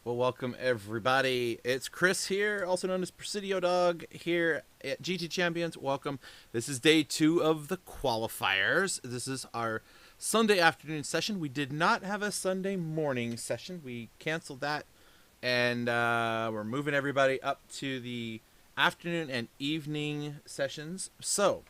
Well, welcome everybody. It's Chris here, also known as Presidio Dog, here at GT Champions. Welcome. This is day 2 of the qualifiers. This is our Sunday afternoon session. We did not have a Sunday morning session. We canceled that, and we're moving everybody up to the afternoon and evening sessions. So,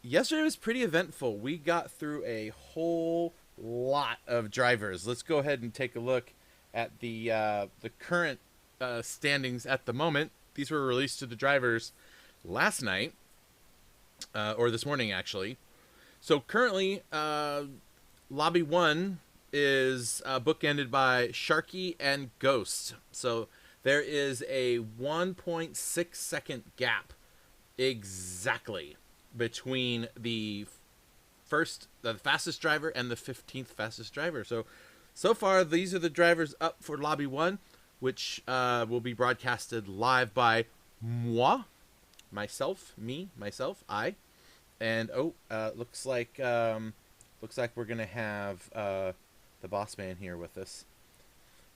yesterday was pretty eventful. We got through a whole lot of drivers. Let's go ahead and take a look at the current standings at the moment. These were released to the drivers last night, or this morning actually. So currently, Lobby 1 is bookended by Sharky and Ghost. So there is a 1.6 second gap exactly between the fastest driver and the 15th fastest driver. So far, these are the drivers up for Lobby 1, which will be broadcasted live by myself, I. And looks like we're gonna have the boss man here with us.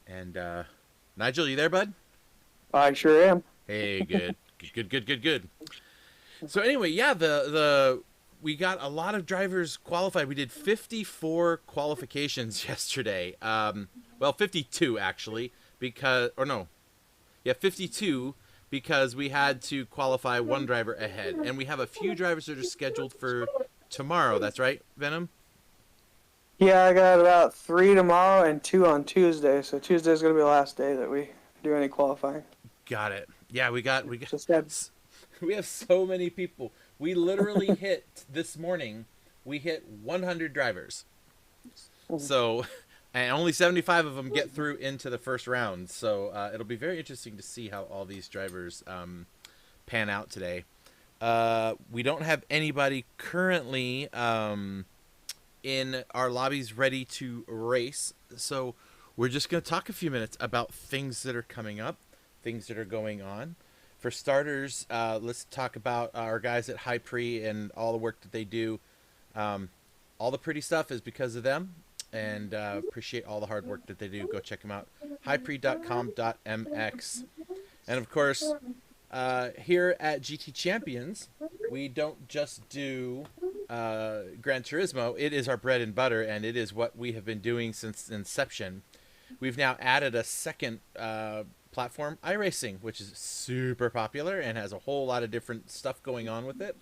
And Nigel, you there, bud? I sure am. Hey, good. Good. So anyway, yeah, we got a lot of drivers qualified. We did 54 qualifications yesterday. Well, 52 actually, because or no, yeah, 52 because we had to qualify one driver ahead, and we have a few drivers that are scheduled for tomorrow. That's right, Venom. Yeah, I got about 3 tomorrow and 2 on Tuesday. So Tuesday's gonna be the last day that we do any qualifying. Got it. Yeah, we got Just had we have so many people. We literally hit this morning. We hit 100 drivers. So, and only 75 of them get through into the first round. So it'll be very interesting to see how all these drivers pan out today. We don't have anybody currently in our lobbies ready to race. So we're just going to talk a few minutes about things that are coming up, things that are going on. For starters, let's talk about our guys at High Pre and all the work that they do. All the pretty stuff is because of them, and appreciate all the hard work that they do. Go check them out. highpre.com.mx. And of course, here at GT Champions, we don't just do Gran Turismo. It is our bread and butter, and it is what we have been doing since inception. We've now added a second platform, iRacing, which is super popular and has a whole lot of different stuff going on with it.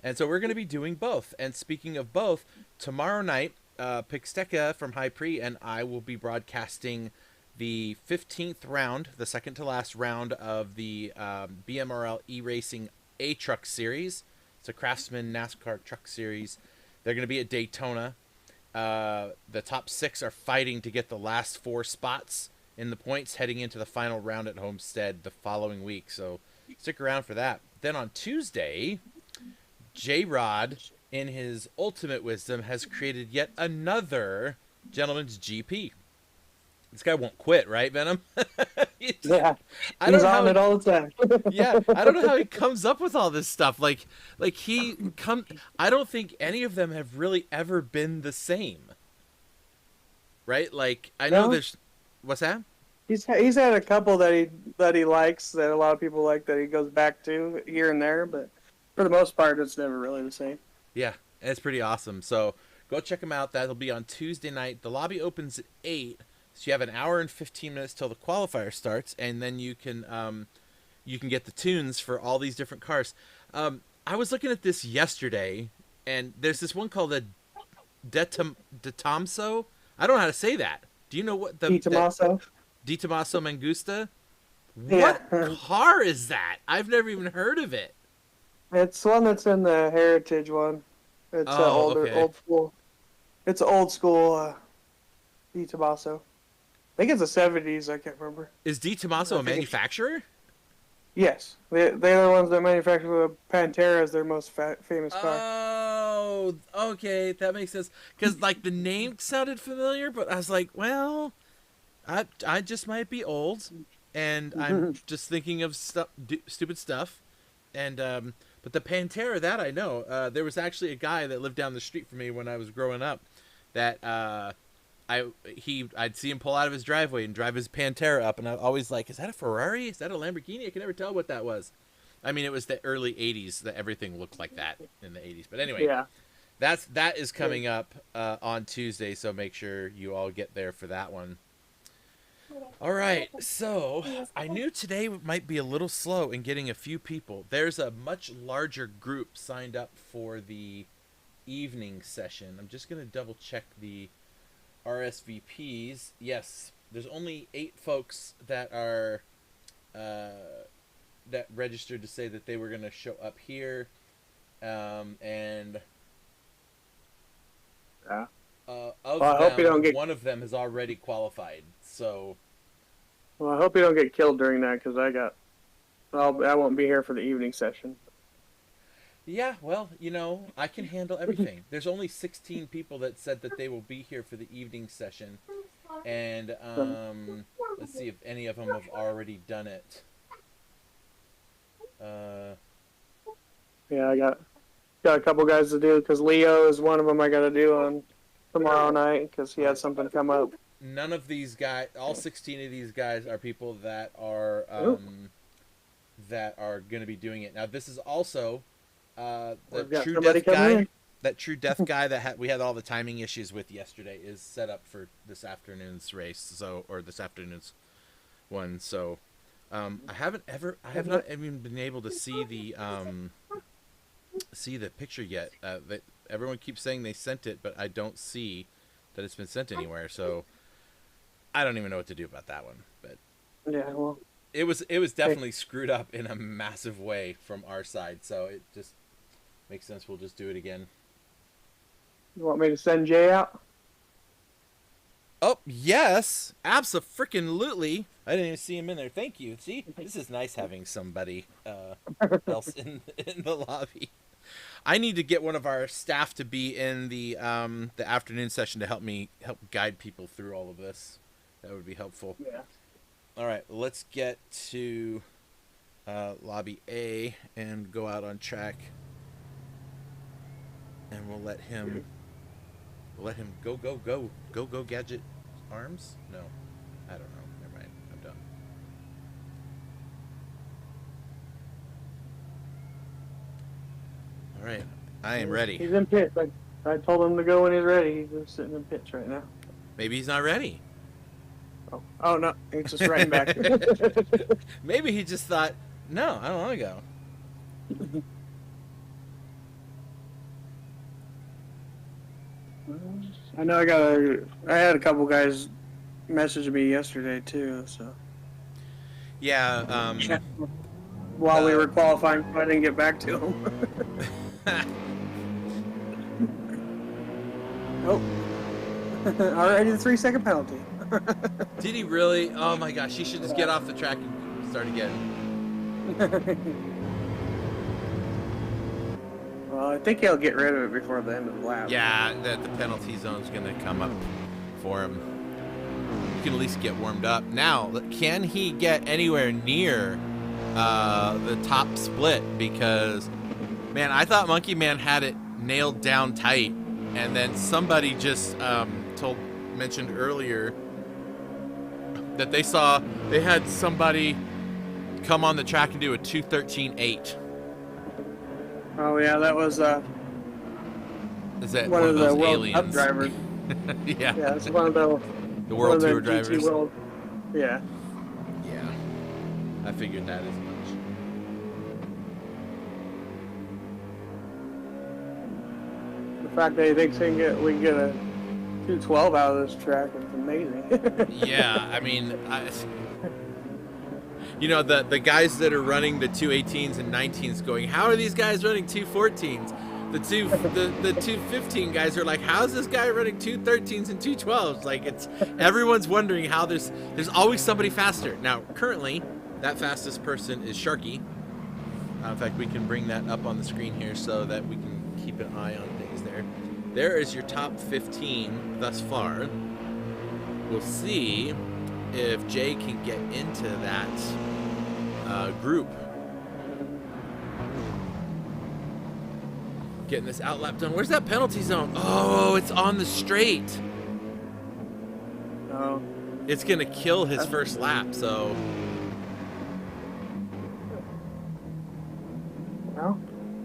And so we're going to be doing both. And speaking of both, tomorrow night, Pixteca from High Pre and I will be broadcasting the 15th round, the second to last round of the BMRL E-Racing A-Truck Series. It's a Craftsman NASCAR Truck Series. They're going to be at Daytona. The top 6 are fighting to get the last 4 spots in the points heading into the final round at Homestead the following week. So stick around for that. Then on Tuesday, J-Rod, in his ultimate wisdom, has created yet another Gentleman's GP. This guy won't quit, right, Venom? yeah, he's on it all the time. Yeah, I don't know how he comes up with all this stuff. I don't think any of them have really ever been the same. Right? Like, I know there's... What's that? He's had a couple that he likes, that a lot of people like, that he goes back to here and there, but for the most part, it's never really the same. Yeah, it's pretty awesome. So go check him out. That'll be on Tuesday night. The lobby opens at 8, so you have an hour and 15 minutes till the qualifier starts, and then you can get the tunes for all these different cars. I was looking at this yesterday, and there's this one called the Detomso. I don't know how to say that. Do you know what the Tomaso Mangusta? What car is that? I've never even heard of it. It's one that's in the Heritage one. It's old school. It's an old school Di Tomaso. I think it's the 70s. I can't remember. Is Di Tomaso a manufacturer? Yes, they're the ones that manufacture the Pantera as their most famous car. Oh, okay, that makes sense. Because like the name sounded familiar, but I was like, well, I just might be old, and I'm just thinking of stupid stuff, and but the Pantera, that I know. There was actually a guy that lived down the street from me when I was growing up, that I'd see him pull out of his driveway and drive his Pantera up, and I'm always like, is that a Ferrari? Is that a Lamborghini? I can never tell what that was. I mean, it was the early 80s that everything looked like that in the 80s. But anyway, yeah. that is coming up on Tuesday, so make sure you all get there for that one. All right, so I knew today might be a little slow in getting a few people. There's a much larger group signed up for the evening session. I'm just going to double check the RSVPs. Yes, there's only 8 folks that are that registered to say that they were going to show up here, and one of them has already qualified. So, well, I hope you don't get killed during that, because I won't be here for the evening session. Yeah, well, I can handle everything. There's only 16 people that said that they will be here for the evening session, and let's see if any of them have already done it. Yeah, I got a couple guys to do, because Leo is one of them I got to do on tomorrow night, because he had something come up. None of these guys, all 16 of these guys, are people that are going to be doing it. Now, this is also The true death guy, that true death guy that we had all the timing issues with yesterday, is set up for this afternoon's race. Or this afternoon's one. So, I have not even been able to see the picture yet. That everyone keeps saying they sent it, but I don't see that it's been sent anywhere. So, I don't even know what to do about that one. But yeah, well, it was definitely screwed up in a massive way from our side. So it just makes sense. We'll just do it again. You want me to send Jay out? Oh, yes. Abso-freaking-lutely. I didn't even see him in there. Thank you. See? This is nice having somebody else in the lobby. I need to get one of our staff to be in the afternoon session to help guide people through all of this. That would be helpful. Yeah. All right. Let's get to lobby A and go out on track. And we'll let him go gadget arms? No. I don't know. Never mind. I'm done. All right. I am ready. He's in pit. I told him to go when he's ready. He's just sitting in pits right now. Maybe he's not ready. Oh no. He's just running back. Maybe he just thought, no, I don't want to go. I know I had a couple guys message me yesterday too, so. Yeah, while we were qualifying, I didn't get back to them. Oh. Already the 3-second penalty. Did he really? Oh my gosh, he should just get off the track and start again. Well, I think he'll get rid of it before the end of the lap. Yeah, the penalty zone's going to come up for him. You can at least get warmed up. Now, can he get anywhere near the top split? Because, man, I thought Monkey Man had it nailed down tight. And then somebody just mentioned earlier that they had somebody come on the track and do a 2:13.8. Oh yeah, that was is that one of those aliens? Drivers. Yeah. Yeah, it's one of the World Tour drivers. World. Yeah. Yeah. I figured that as much. The fact that he thinks we can get a 212 out of this track is amazing. Yeah, I mean, the guys that are running the 218s and 19s going, how are these guys running 214s? The 215 guys are like, how's this guy running 213s and 212s? Like, everyone's wondering how there's always somebody faster. Now, currently, that fastest person is Sharky. In fact, we can bring that up on the screen here so that we can keep an eye on things there. There is your top 15 thus far. We'll see if Jay can get into that group. Getting this outlap done. Where's that penalty zone? Oh, it's on the straight. Oh. It's going to kill his first lap, so. Well.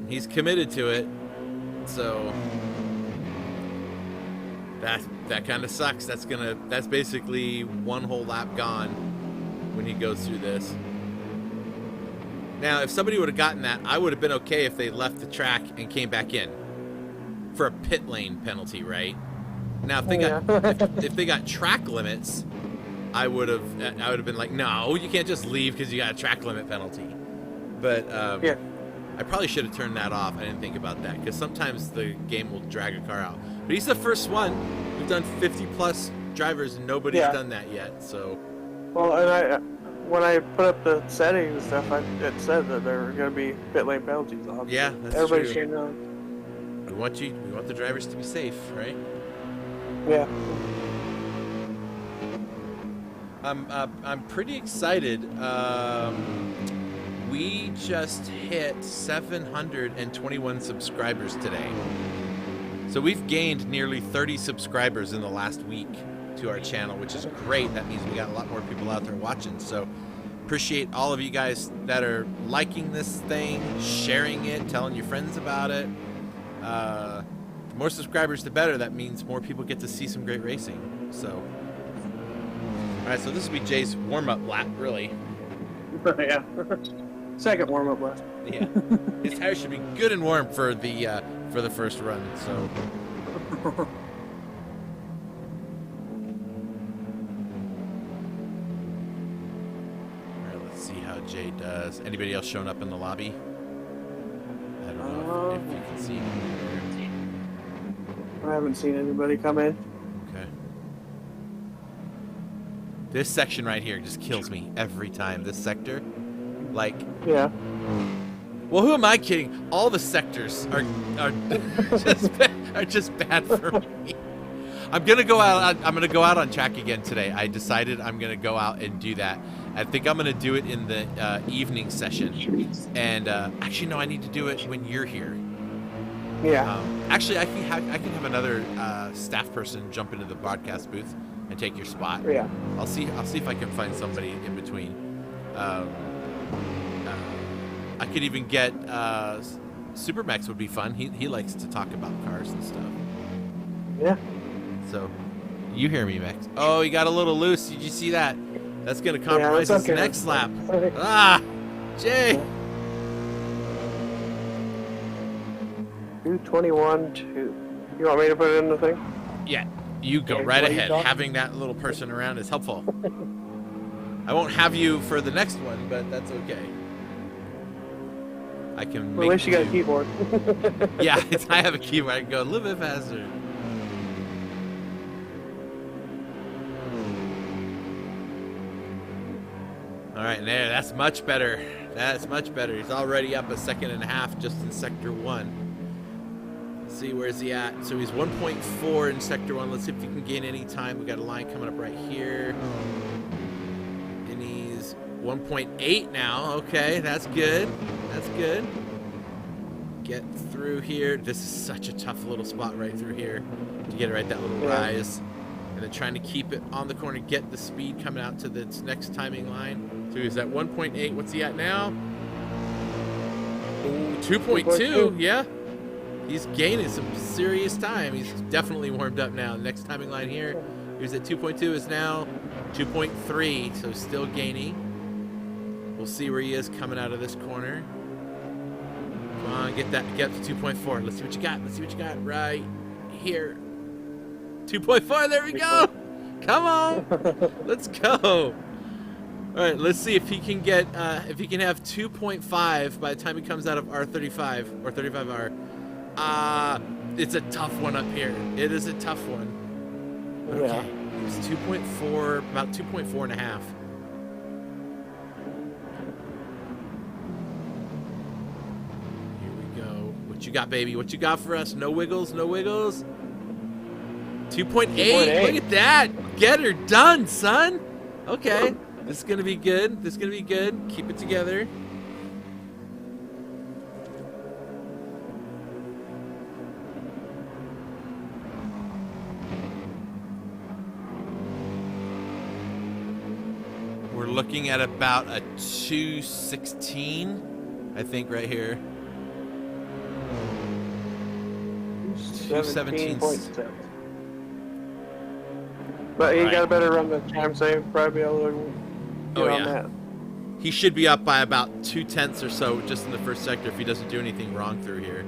He's committed to it, so. That kind of sucks. That's basically one whole lap gone when he goes through this. Now, if somebody would have gotten that, I would have been okay if they left the track and came back in for a pit lane penalty, right? Now, if they got track limits, I would have been like, no, you can't just leave because you got a track limit penalty. But yeah. I probably should have turned that off. I didn't think about that because sometimes the game will drag a car out. But he's the first one. We've done 50+ drivers and nobody's done that yet. So. Well, and when I put up the settings and stuff, it said that there were going to be pit lane penalties on. Yeah, that's Everybody's true. Everybody's We want the drivers to be safe, right? Yeah. I'm pretty excited. We just hit 721 subscribers today. So we've gained nearly 30 subscribers in the last week to our channel, which is great. That means we got a lot more people out there watching. So appreciate all of you guys that are liking this thing, sharing it, telling your friends about it. The more subscribers, the better. That means more people get to see some great racing. So, all right, so this will be Jay's warm-up lap, really. Yeah. Second warm-up lap. Yeah. His tires should be good and warm for the first run. So. Jay does. Anybody else showing up in the lobby? I don't know if you can see him. I haven't seen anybody come in. Okay. This section right here just kills me every time. This sector, like. Yeah. Well, who am I kidding? All the sectors are just bad for me. I'm gonna go out. I'm gonna go out on track again today. I decided I'm gonna go out and do that. I think I'm gonna do it in the evening session. And actually, no, I need to do it when you're here. Yeah. Actually, I can have another staff person jump into the broadcast booth and take your spot. Yeah. I'll see if I can find somebody in between. I could even get Supermax would be fun. He likes to talk about cars and stuff. Yeah. So, you hear me, Max? Oh, he got a little loose. Did you see that? That's going to compromise his next lap. Ah, Jay. 2:21. You want me to put it in the thing? Yeah, you go right ahead. Having that little person around is helpful. I won't have you for the next one, but that's okay. I can make at least you got a keyboard. Yeah, I have a keyboard. I can go a little bit faster. All right, there. That's much better. That's much better. He's already up a second and a half just in Sector 1. Let's see, where's he at? So he's 1.4 in Sector 1. Let's see if he can gain any time. We got a line coming up right here. And he's 1.8 now. Okay, that's good. That's good. Get through here. This is such a tough little spot right through here to get it right, that little rise. And then trying to keep it on the corner, get the speed coming out to the next timing line. So he's at 1.8. What's he at now? Oh, 2.2. Yeah. He's gaining some serious time. He's definitely warmed up now. Next timing line here. He was at 2.2, is now 2.3. So still gaining. We'll see where he is coming out of this corner. Come on, get to 2.4. Let's see what you got. Let's see what you got right here. 2.4. There we go. Come on. Let's go. All right, let's see if he can get if he can have 2.5 by the time he comes out of R35 or 35R. It's a tough one up here. It is a tough one. Okay. Yeah. It's 2.4, about 2.4 and a half. Here we go. What you got, baby? What you got for us? No wiggles, no wiggles. 2.8. Look at that. Get her done, son. Okay. This is going to be good. This is going to be good. Keep it together. We're looking at about a 216, I think, right here. 217. But he got a better run than time, so he'll probably be able to get on that. He should be up by about 0.2 or so just in the first sector if he doesn't do anything wrong through here.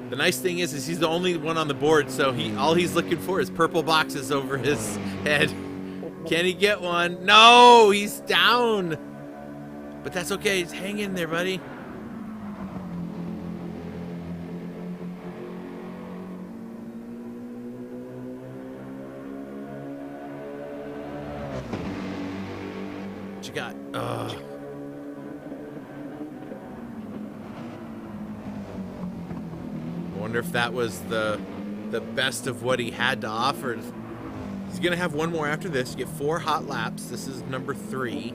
The nice thing is he's the only one on the board, so all he's looking for is purple boxes over his head. Can he get one? No, he's down. But that's okay. Just hang in there, buddy. What you got? Wonder if that was the best of what he had to offer. He's gonna have one more after this. You get 4 hot laps. This is number 3.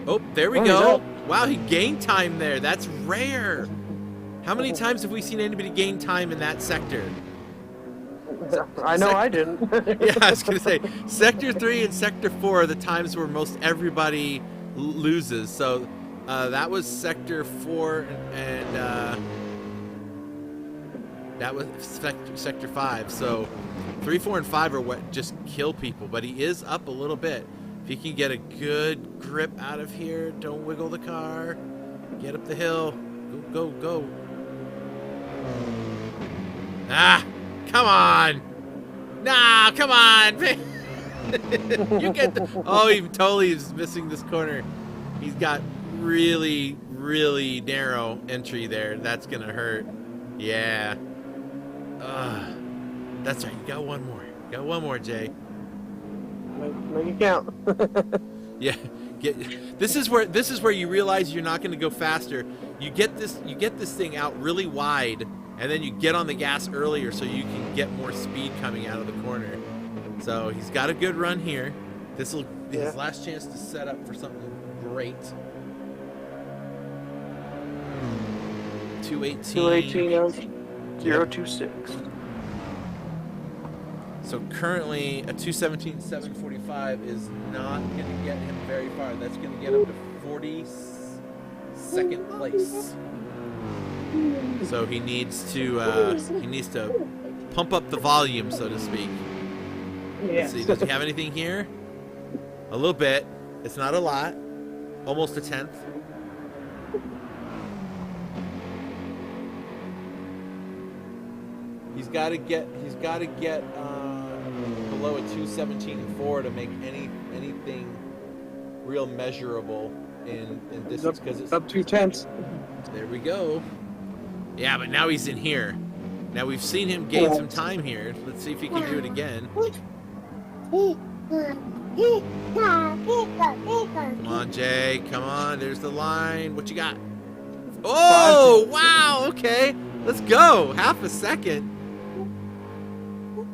Oh, there we go. Wow, he gained time there. That's rare. How many times have we seen anybody gain time in that sector? I know I didn't. Yeah, I was gonna say Sector 3 and Sector 4 are the times where most everybody loses. So that was Sector 4, and that was Sector 5. So 3, 4, and 5 are what just kill people. But he is up a little bit. If he can get a good grip out of here, don't wiggle the car. Get up the hill. Go, go, go. Ah, come on. Nah, come on. You get oh, he totally is missing this corner. He's got really, really narrow entry there. That's going to hurt. Yeah. That's right. You got one more. You got one more, Jay. Make it count. Yeah. This is where you realize you're not going to go faster. You get this thing out really wide, and then you get on the gas earlier so you can get more speed coming out of the corner. So he's got a good run here. This will be his last chance to set up for something great. 218. 026. So currently a 217.745 is not going to get him very far. That's going to get him to 42nd place. So he needs to pump up the volume, so to speak. Yeah. Let's see, does he have anything here? A little bit. It's not a lot. Almost a 10th. He's got to get below a 217.4 to make anything real measurable in distance, because it's up 2/10. There we go. Yeah, but now he's in here. Now we've seen him gain some time here. Let's see if he can do it again. Come on, Jay. Come on. There's the line. What you got? Oh, wow. Okay. Let's go. Half a second.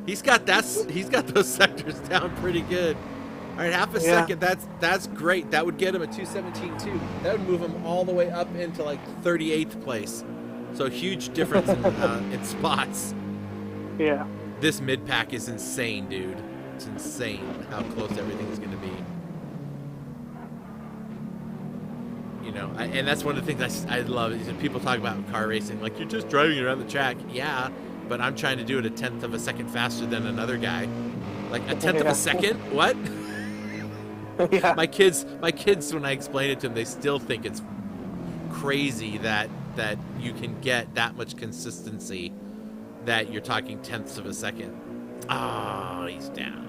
He's got those sectors down pretty good. All right, half a second. That's great. That would get him a 217.2. That would move him all the way up into like 38th place. So huge difference in spots. Yeah. This mid pack is insane, dude. It's insane how close everything is going to be. You know, and that's one of the things I love is that people talk about car racing. Like, you're just driving around the track. Yeah, but I'm trying to do it a 1/10 of a second faster than another guy. Like a 1/10 of a second? What? Yeah. My kids, when I explain it to them, they still think it's crazy that you can get that much consistency, that you're talking 1/10 of a second. Oh, he's down.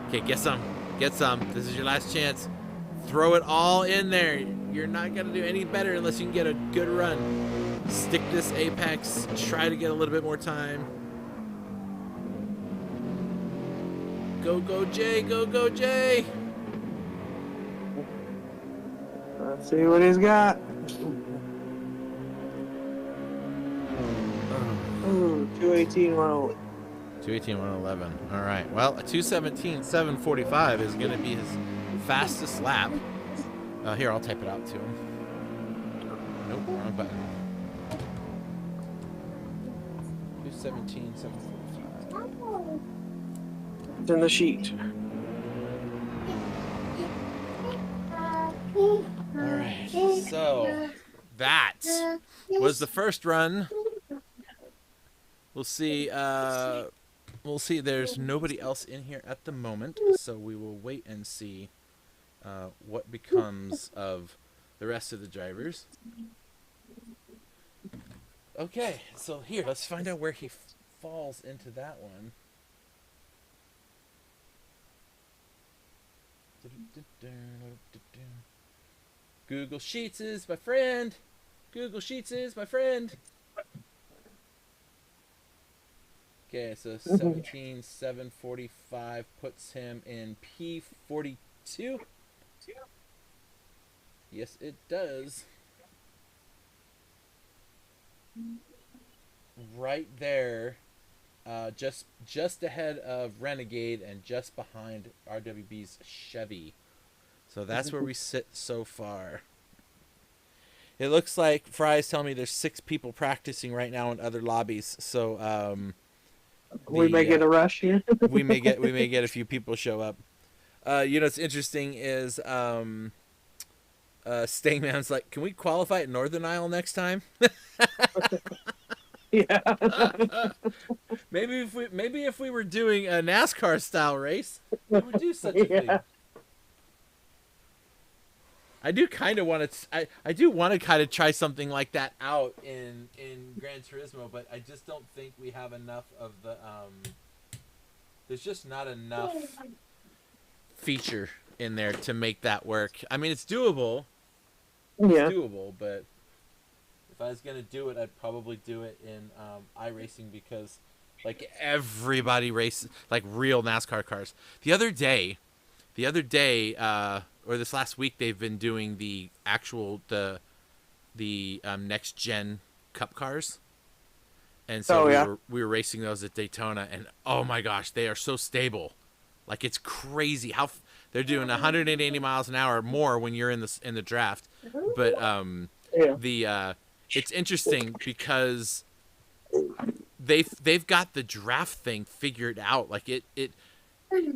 Okay, get some. This is your last chance. Throw it all in there. You're not going to do any better unless you can get a good run. Stick this apex. Try to get a little bit more time. Go, go, Jay. Go, go, Jay. Let's see what he's got. Ooh, 218.108. 218.111. All right. Well, a 217.745 is going to be his fastest lap. Here, I'll type it out to him. Nope, wrong button. 217.745. It's in the sheet. All right. So that was the first run. We'll see. There's nobody else in here at the moment, so we will wait and see what becomes of the rest of the drivers. Okay, so here, let's find out where he falls into that one. Google Sheets is my friend. Google Sheets is my friend. Okay, so 17.745 puts him in P42. Yes, it does. Right there, just ahead of Renegade and just behind RWB's Chevy. So that's where we sit so far. It looks like Fry's telling me there's 6 people practicing right now in other lobbies. So We may get a rush here. we may get a few people show up. What's interesting is Stangman's like, can we qualify at Northern Isle next time? Yeah. Maybe if we were doing a NASCAR style race, we would do such a thing. I do kind of want to. I do want to kind of try something like that out in Gran Turismo, but I just don't think we have enough of the. There's just not enough feature in there to make that work. I mean, it's doable. Yeah. It's doable, but if I was gonna do it, I'd probably do it in iRacing because, like, everybody races like real NASCAR cars. The other day, or this last week, they've been doing the actual next gen Cup cars, and so we were racing those at Daytona, and oh my gosh, they are so stable, like it's crazy how they're doing 180 miles an hour more when you're in the draft, but it's interesting because they've got the draft thing figured out, like it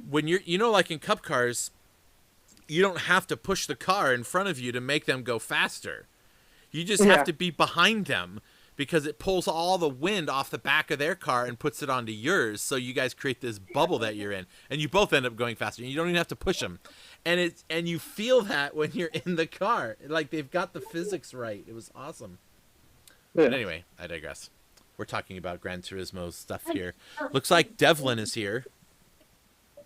when you're like in Cup cars. You don't have to push the car in front of you to make them go faster. You just have to be behind them because it pulls all the wind off the back of their car and puts it onto yours. So you guys create this bubble that you're in, and you both end up going faster. You don't even have to push them, and you feel that when you're in the car. Like they've got the physics right. It was awesome. Yeah. But anyway, I digress. We're talking about Gran Turismo stuff here. Looks like Devlin is here.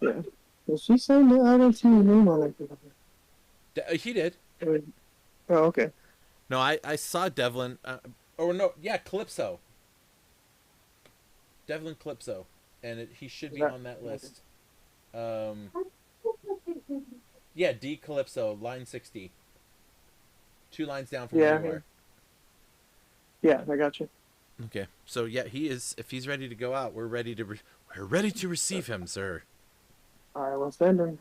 Yeah. Well, she said that I don't see your name on it. He did. Oh, okay. No, I saw Devlin. Calypso. Devlin Calypso, and he should be on that list. D Calypso, line 60. 2 lines down from where you are. Yeah, I got you. Okay, so he is. If he's ready to go out, we're ready to receive him, sir. All right, we'll send him.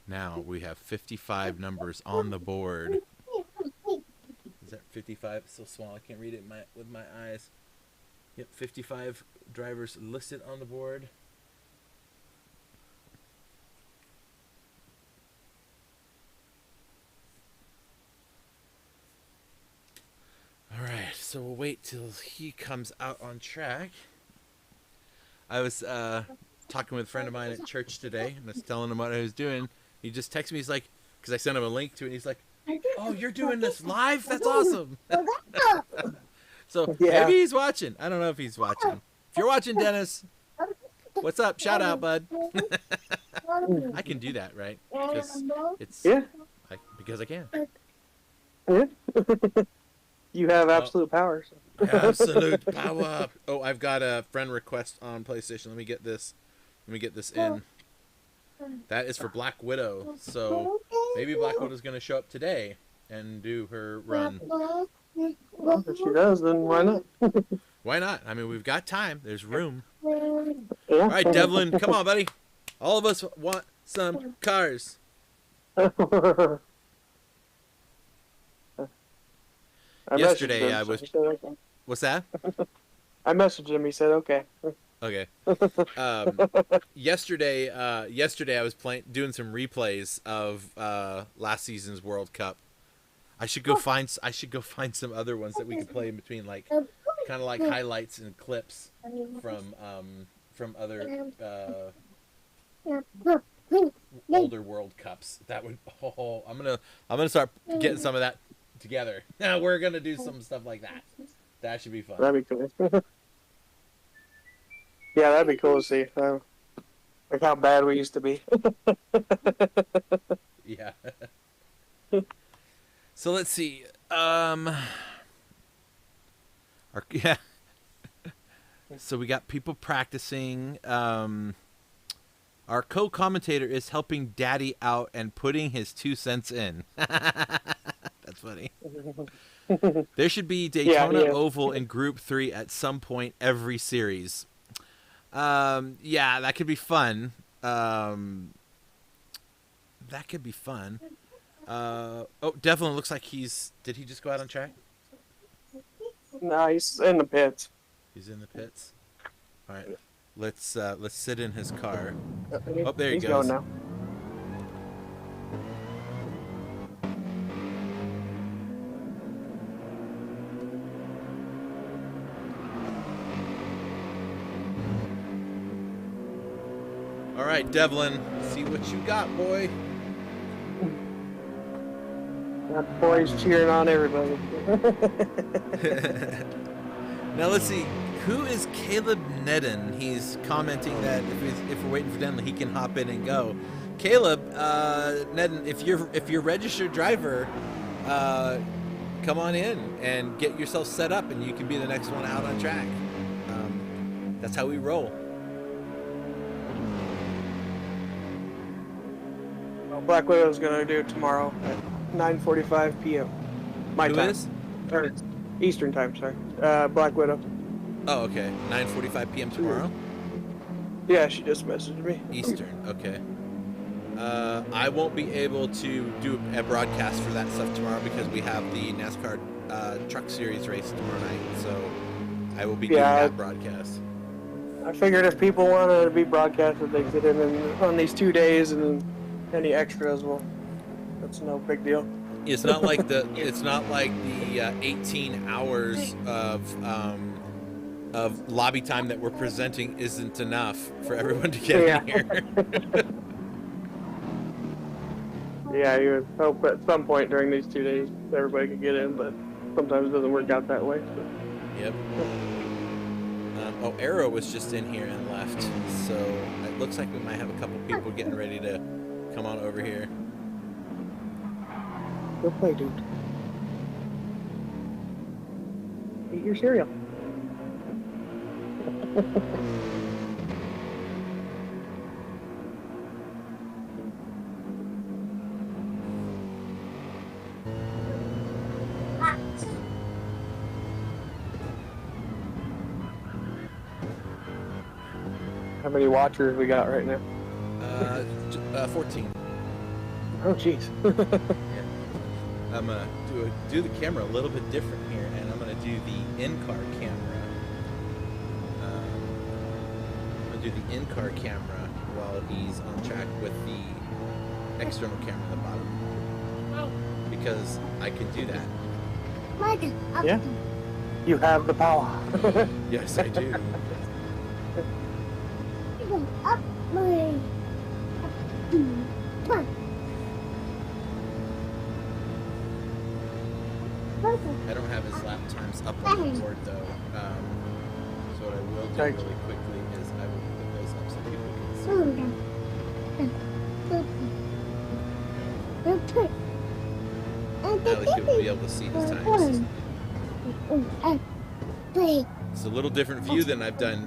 Now we have 55 numbers on the board. Is that 55? It's so small I can't read it with my eyes. Yep, 55 drivers listed on the board. All right, so we'll wait till he comes out on track. I was talking with a friend of mine at church today, and I was telling him what I was doing. He just texted me. He's like, because I sent him a link to it. And he's like, "Oh, you're doing this live? That's awesome!" So maybe he's watching. I don't know if he's watching. If you're watching, Dennis, what's up? Shout out, bud. I can do that, right? Because because I can. Yeah. You have absolute power. So. Absolute power. Oh, I've got a friend request on PlayStation. Let me get this in. That is for Black Widow. So maybe Black Widow's going to show up today and do her run. Well, if she does, then why not? Why not? I mean, we've got time. There's room. Yeah. All right, Devlin, come on, buddy. All of us want some cars. Yesterday I was. Okay. What's that? I messaged him. He said, "Okay." Okay. Yesterday I was doing some replays of last season's World Cup. I should go find some other ones that we could play in between, like kind of like highlights and clips from other older World Cups. That would. Oh, I'm gonna start getting some of that together. We're gonna do some stuff like that. That should be fun. That'd be cool. Yeah, that'd be cool to see. Like how bad we used to be. Yeah. So let's see. So we got people practicing. Our co-commentator is helping Daddy out and putting his 2 cents in. That's funny. There should be Daytona Oval in Group 3 at some point every series. Yeah, that could be fun. that could be fun. Oh, Devlin looks like did he just go out on track? No, he's in the pits. He's in the pits. All right, let's sit in his car. Oh, there he he's goes. going now. All right, Devlin, see what you got, boy. That boy's cheering on everybody. Now let's see. Who is Caleb Nedden? He's commenting that if we're waiting for Devlin, he can hop in and go. Caleb Nedden, if you're a registered driver, come on in and get yourself set up, and you can be the next one out on track. That's how we roll. Well, Black Widow's gonna do it tomorrow at 9:45 p.m. My Who time. is? Or Eastern time, sorry. Black Widow. Oh, okay. 9:45 p.m. tomorrow? Yeah, she just messaged me. Eastern, okay. I won't be able to do a broadcast for that stuff tomorrow because we have the NASCAR Truck Series race tomorrow night, so I will be doing that broadcast. I figured if people wanted to be broadcasted, they could get in on these 2 days, and then any extras, well, that's no big deal. It's not like the 18 hours of lobby time that we're presenting isn't enough for everyone to get in here. Yeah, you would hope at some point during these 2 days everybody could get in, but sometimes it doesn't work out that way. So. Yep. Arrow was just in here and left, so it looks like we might have a couple people getting ready to come on over here. Go play, dude. Eat your cereal. How many watchers we got right now? 14. Oh, jeez. I'm gonna do the camera a little bit different here, and I'm gonna do the in-car camera. I'm gonna do the in-car camera while he's on track with the external camera at the bottom, because I can do that. Yeah. You have the power. Yes, I do. I don't have his lap times up on the board though. So what I will do really quickly is I will put those up so people can see. At least people will be able to see his times. It's a little different view than I've done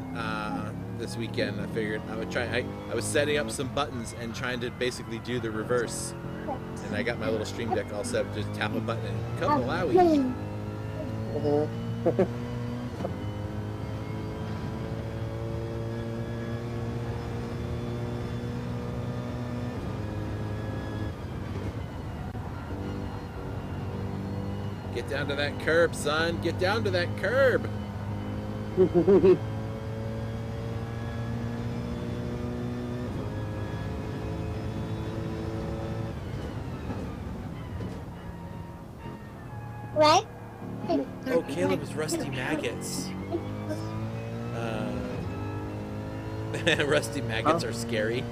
this weekend. I figured I would try. I was setting up some buttons and trying to basically do the reverse. And I got my little stream deck all set up, just tap a button and come Malawi. Get down to that curb, son. Get down to that curb. What? Oh, Caleb is Rusty Maggots. Rusty Maggots are scary.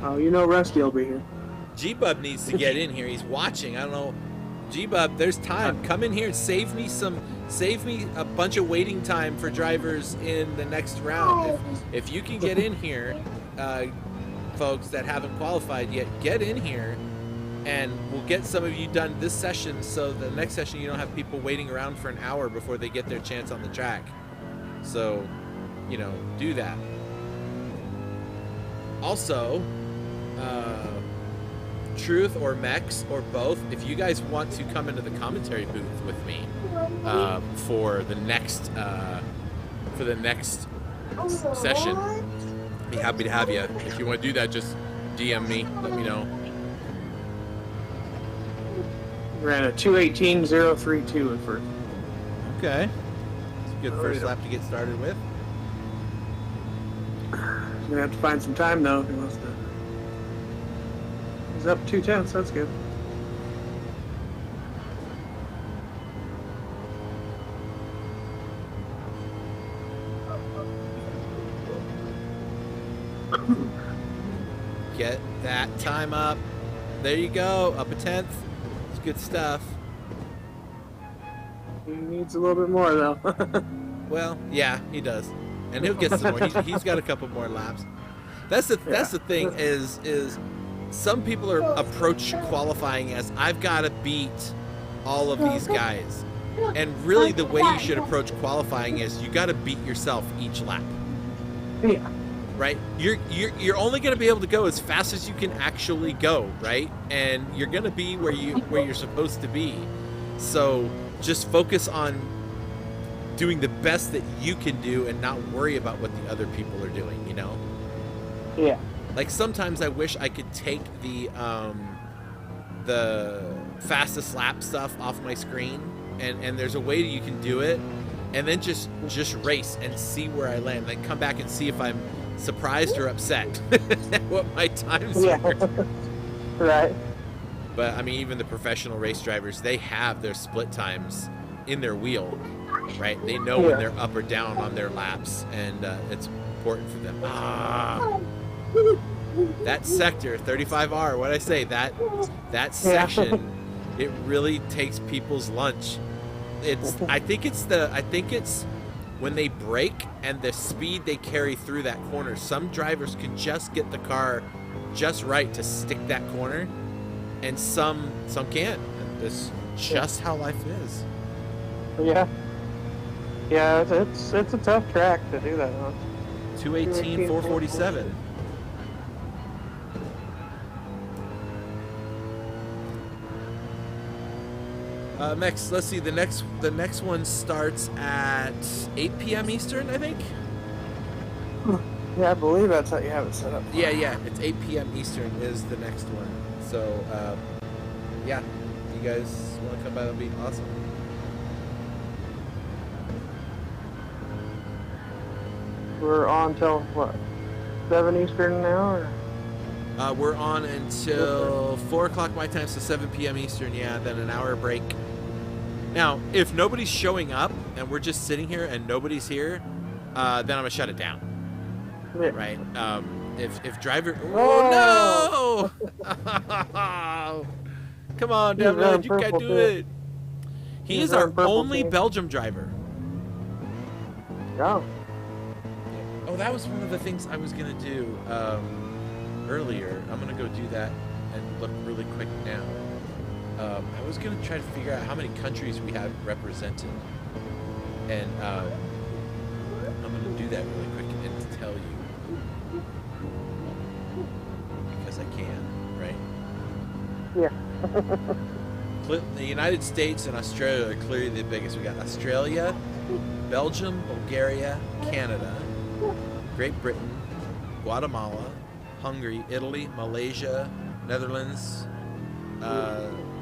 Oh, you know Rusty will be here. G-Bub needs to get in here. He's watching. I don't know. G-Bub, there's time. Come in here and save me a bunch of waiting time for drivers in the next round. If you can get in here, folks that haven't qualified yet, get in here and we'll get some of you done this session so the next session you don't have people waiting around for an hour before they get their chance on the track. So, you know, do that. Also, Truth or Mex or both, if you guys want to come into the commentary booth with me for the next session, be happy to have you. If you want to do that, just DM me. Let me know. Ran a 2:18.032 at first. Okay. It's a good first lap to get started with. He's gonna have to find some time though if he wants to. He's up 2/10, so that's good. Get that time up. There you go. Up a 10th. It's good stuff. He needs a little bit more though. Well, yeah, he does, and he'll get some more. He's got a couple more laps. That's the thing is some people are approach qualifying as I've got to beat all of these guys, and really the way you should approach qualifying is you got to beat yourself each lap. Yeah. Right? You're only going to be able to go as fast as you can actually go, right? And you're going to be where you're supposed to be. So just focus on doing the best that you can do and not worry about what the other people are doing, you know? Yeah. Like sometimes I wish I could take the fastest lap stuff off my screen, and there's a way that you can do it, and then just race and see where I land, then come back and see if I'm surprised or upset at what my times were. Right. But I mean, even the professional race drivers, they have their split times in their wheel, right? They know when they're up or down on their laps, and it's important for them. That sector 35R, what I say, that section, it really takes people's lunch. I think it's when they brake and the speed they carry through that corner. Some drivers can just get the car just right to stick that corner, and some can't. And that's just how life is. Yeah. Yeah, it's a tough track to do that on. 2:18.447. Next, let's see. The next one starts at 8 p.m. Eastern, I think. Yeah, I believe that's how you have it set up. Yeah. It's 8 p.m. Eastern is the next one. So, yeah, you guys want to come by? That'd be awesome. We're on till what? 7 Eastern now, or? We're on until 4 o'clock my time, so 7 p.m. Eastern. Yeah, then an hour break. Now, if nobody's showing up and we're just sitting here and nobody's here, then I'm gonna shut it down. Yeah. Right? If driver, oh no! Come on, Devlin, you can do it. He is our only Belgium driver. Yeah. Oh, that was one of the things I was gonna do earlier. I'm gonna go do that and look really quick now. I was gonna try to figure out how many countries we have represented, and I'm gonna do that really quick and tell you because I can, right? Yeah. The United States and Australia are clearly the biggest. We got Australia, Belgium, Bulgaria, Canada, Great Britain, Guatemala, Hungary, Italy, Malaysia, Netherlands,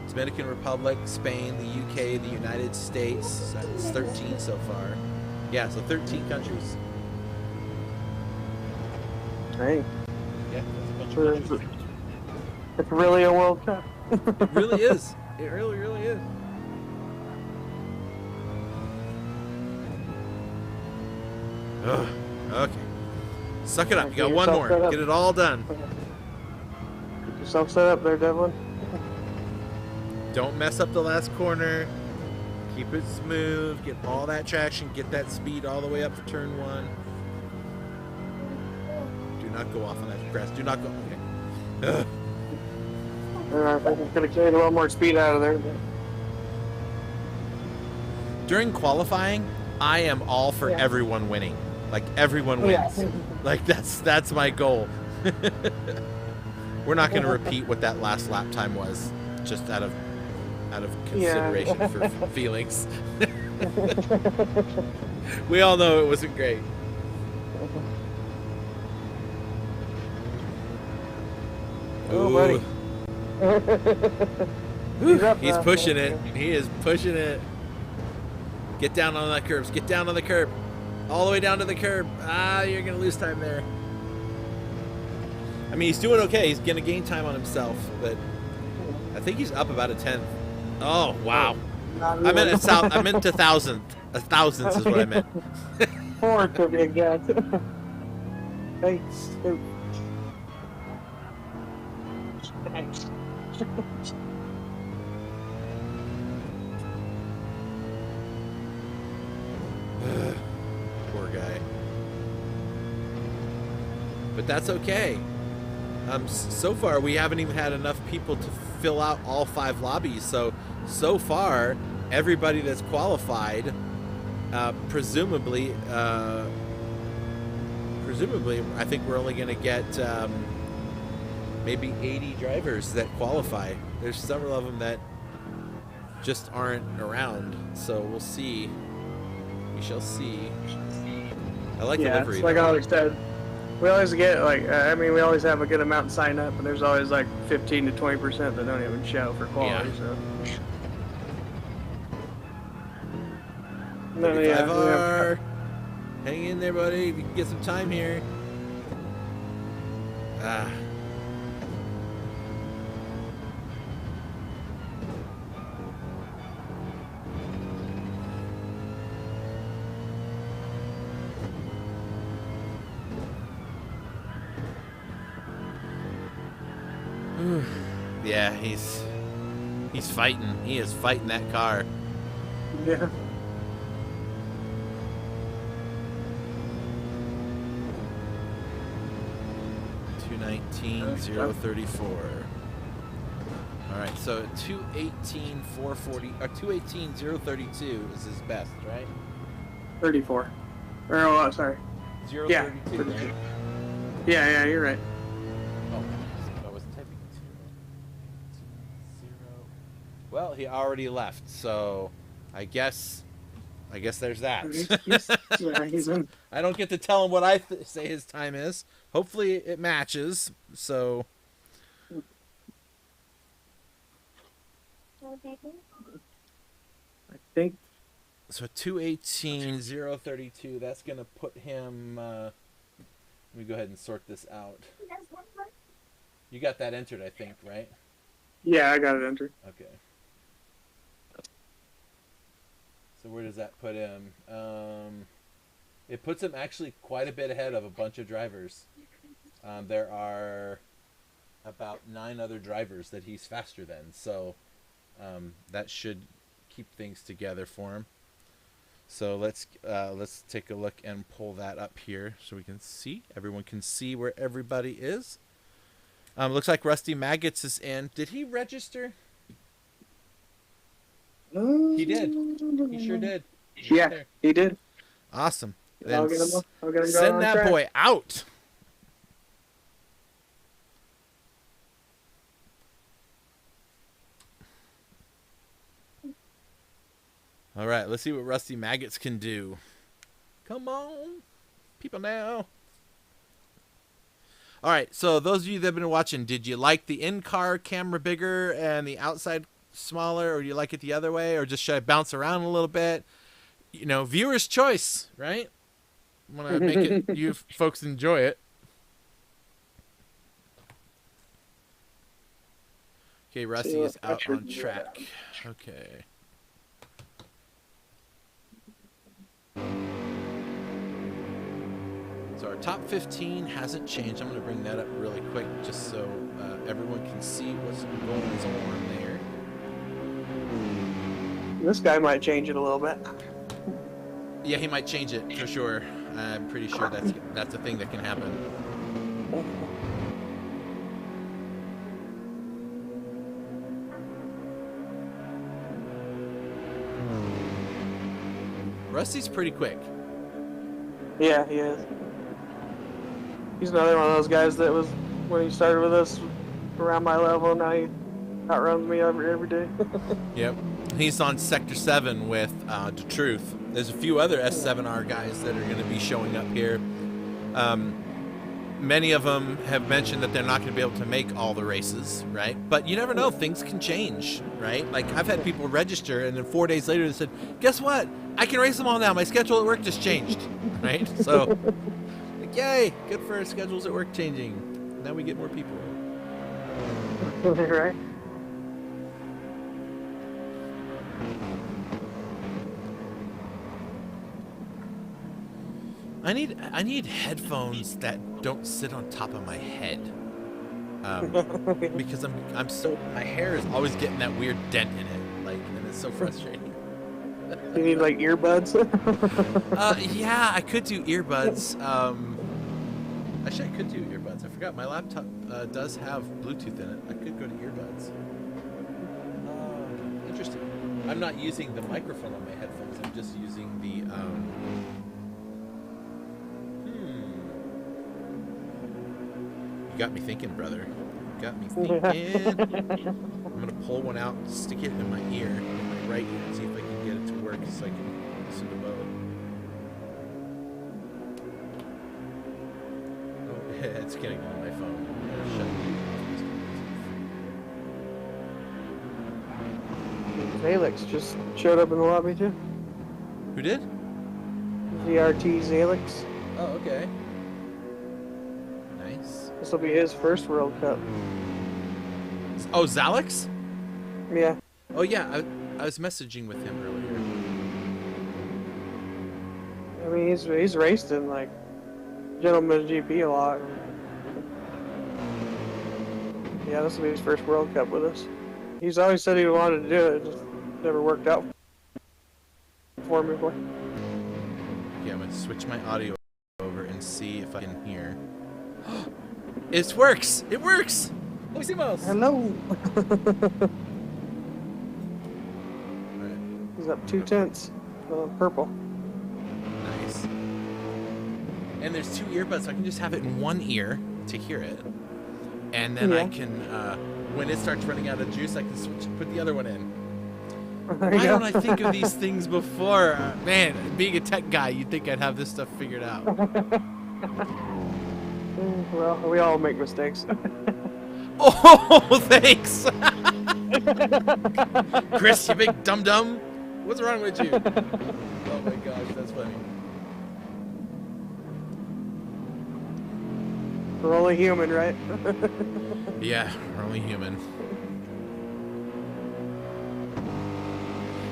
Dominican Republic, Spain, the UK, the United States. That's 13 so far. Yeah, so 13 countries. Hey. Yeah, that's a bunch of countries. It's really a World Cup. It really is. It really, really is. Ugh. Okay. Suck it up. You got one more. Get it all done. Get yourself set up there, Devlin. Don't mess up the last corner. Keep it smooth. Get all that traction. Get that speed all the way up to turn 1. Do not go off on that grass. Do not go. Okay. Ugh. I think it's going to carry a little more speed out of there. But... During qualifying, I am all for everyone winning. Like, everyone wins. Yeah. Like, that's my goal. We're not going to repeat what that last lap time was, just out of consideration for feelings. We all know it wasn't great. Oh, buddy. He's pushing it. He is pushing it. Get down on that curb. Get down on the curb. All the way down to the curb. Ah, you're going to lose time there. I mean, he's doing okay. He's going to gain time on himself, but I think he's up about a tenth. Oh, wow. I meant a thousandth. A thousandth is what I meant. 4 to be exact. Thanks. Thanks. Poor guy. But that's okay. So far, we haven't even had enough people to fill out all 5 lobbies. So far, everybody that's qualified, presumably, I think we're only going to get maybe 80 drivers that qualify. There's several of them that just aren't around, so we'll see. We shall see. I like the livery. It's like I always said. We always get we always have a good amount sign up, but there's always like 15 to 20% that don't even show for quality. Yeah. So. Hang in there, buddy. We can get some time here. Yeah, he's fighting. He is fighting that car. Yeah. $219,034. All right, so 218,440 or 218,032 is his best, right? 34. Or sorry. 032. Yeah. Right? Yeah, you're right. Oh, I was typing 0. Well, he already left, so I guess there's that. He's in. I don't get to tell him what I say his time is. Hopefully it matches. So. I think. So 218,032. That's gonna put him. Let me go ahead and sort this out. You got that entered, I think, right? Yeah, I got it entered. Okay. So where does that put him? It puts him actually quite a bit ahead of a bunch of drivers. There are about 9 other drivers that he's faster than, so that should keep things together for him. So let's take a look and pull that up here so we can see. Everyone can see where everybody is. Looks like Rusty Maggots is in. Did he register? He did. He sure did. Yeah, he did. Awesome. I'll get him send that boy out. All right, let's see what Rusty Maggots can do. Come on, people now. All right, so those of you that have been watching, did you like the in-car camera bigger and the outside smaller, or do you like it the other way, or just should I bounce around a little bit? You know, viewer's choice, right? Want to make it you folks enjoy it. Okay, Rusty is out on track. Okay. So our top 15 hasn't changed. I'm going to bring that up really quick just so everyone can see what's going on there. This guy might change it a little bit. Yeah, he might change it for sure. I'm pretty sure that's a thing that can happen. Rusty's pretty quick. Yeah, he is. He's another one of those guys that was, when he started with us, around my level. Now he outruns me every day. Yep. He's on Sector 7 with The Truth. There's a few other S7R guys that are going to be showing up here Many of them have mentioned that they're not going to be able to make all the races, right? But you never know. Things can change, right? Like, I've had people register, and then 4 days later they said, guess what? I can race them all now. My schedule at work just changed, right? So, like, yay, good for our schedules at work changing. Now we get more people. Right. I need headphones that don't sit on top of my head, because I'm so, my hair is always getting that weird dent in it, like, and it's so frustrating. You need like earbuds? Yeah, I could do earbuds. Actually, I could do earbuds. I forgot my laptop does have Bluetooth in it. I could go to earbuds. Interesting. I'm not using the microphone on my headphones. I'm just using the. You got me thinking, brother. You got me thinking. I'm gonna pull one out, stick it in my ear, in my right ear, and see if I can get it to work so I can listen to both. Oh, it's connected to my phone. I'm gonna shut Zalix just showed up in the lobby too. Who did? ZRT Zalix. Oh, okay. Nice. This will be his first World Cup. Oh, Zalix? Yeah. Oh, yeah. I was messaging with him earlier. I mean, he's raced in like Gentleman's GP a lot. Yeah, this will be his first World Cup with us. He's always said he wanted to do it, just never worked out for him before. Yeah, I'm gonna switch my audio over and see if I can hear. It works! It works! Luisimos! Hello! Alright. He's up 2/10. Purple. Nice. And there's two earbuds, so I can just have it in one ear to hear it. And then I can, when it starts running out of juice, I can switch, put the other one in. Why don't I think of these things before? Man, being a tech guy, you'd think I'd have this stuff figured out. Well, we all make mistakes. Oh, thanks! Chris, you big dum-dum. What's wrong with you? Oh my gosh, that's funny. We're only human, right? Yeah, we're only human.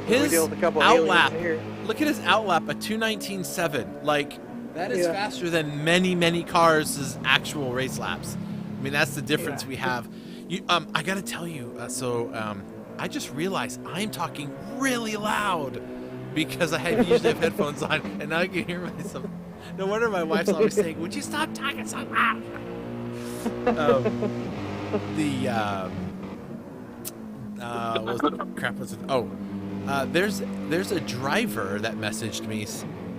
His outlap, look at his outlap, a 2:19.7. Like, that is faster than many cars' actual race laps. I mean, that's the difference we have. You, I gotta tell you, I just realized I'm talking really loud because I usually have headphones on, and now I can hear myself. No wonder my wife's always saying, "Would you stop talking so loud?" There's a driver that messaged me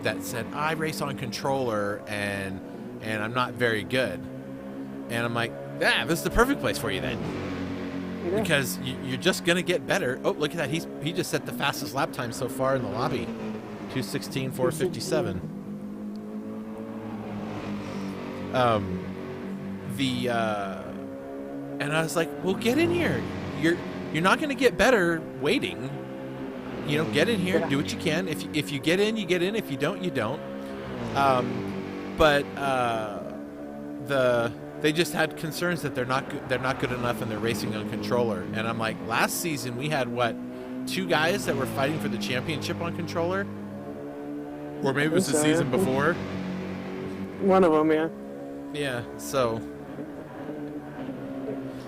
that said, I race on controller and I'm not very good. And I'm like, yeah, this is the perfect place for you then. Yeah. Because you're just going to get better. Oh, look at that. He just set the fastest lap time so far in the lobby. 2:16.457. And I was like, well, get in here. You're not going to get better waiting. You know, get in here, do what you can. If you get in, you get in. If you don't, you don't. They just had concerns that they're not good enough and they're racing on controller. And I'm like, last season we had what, 2 guys that were fighting for the championship on controller, or maybe it was the season before. One of them, yeah. Yeah. So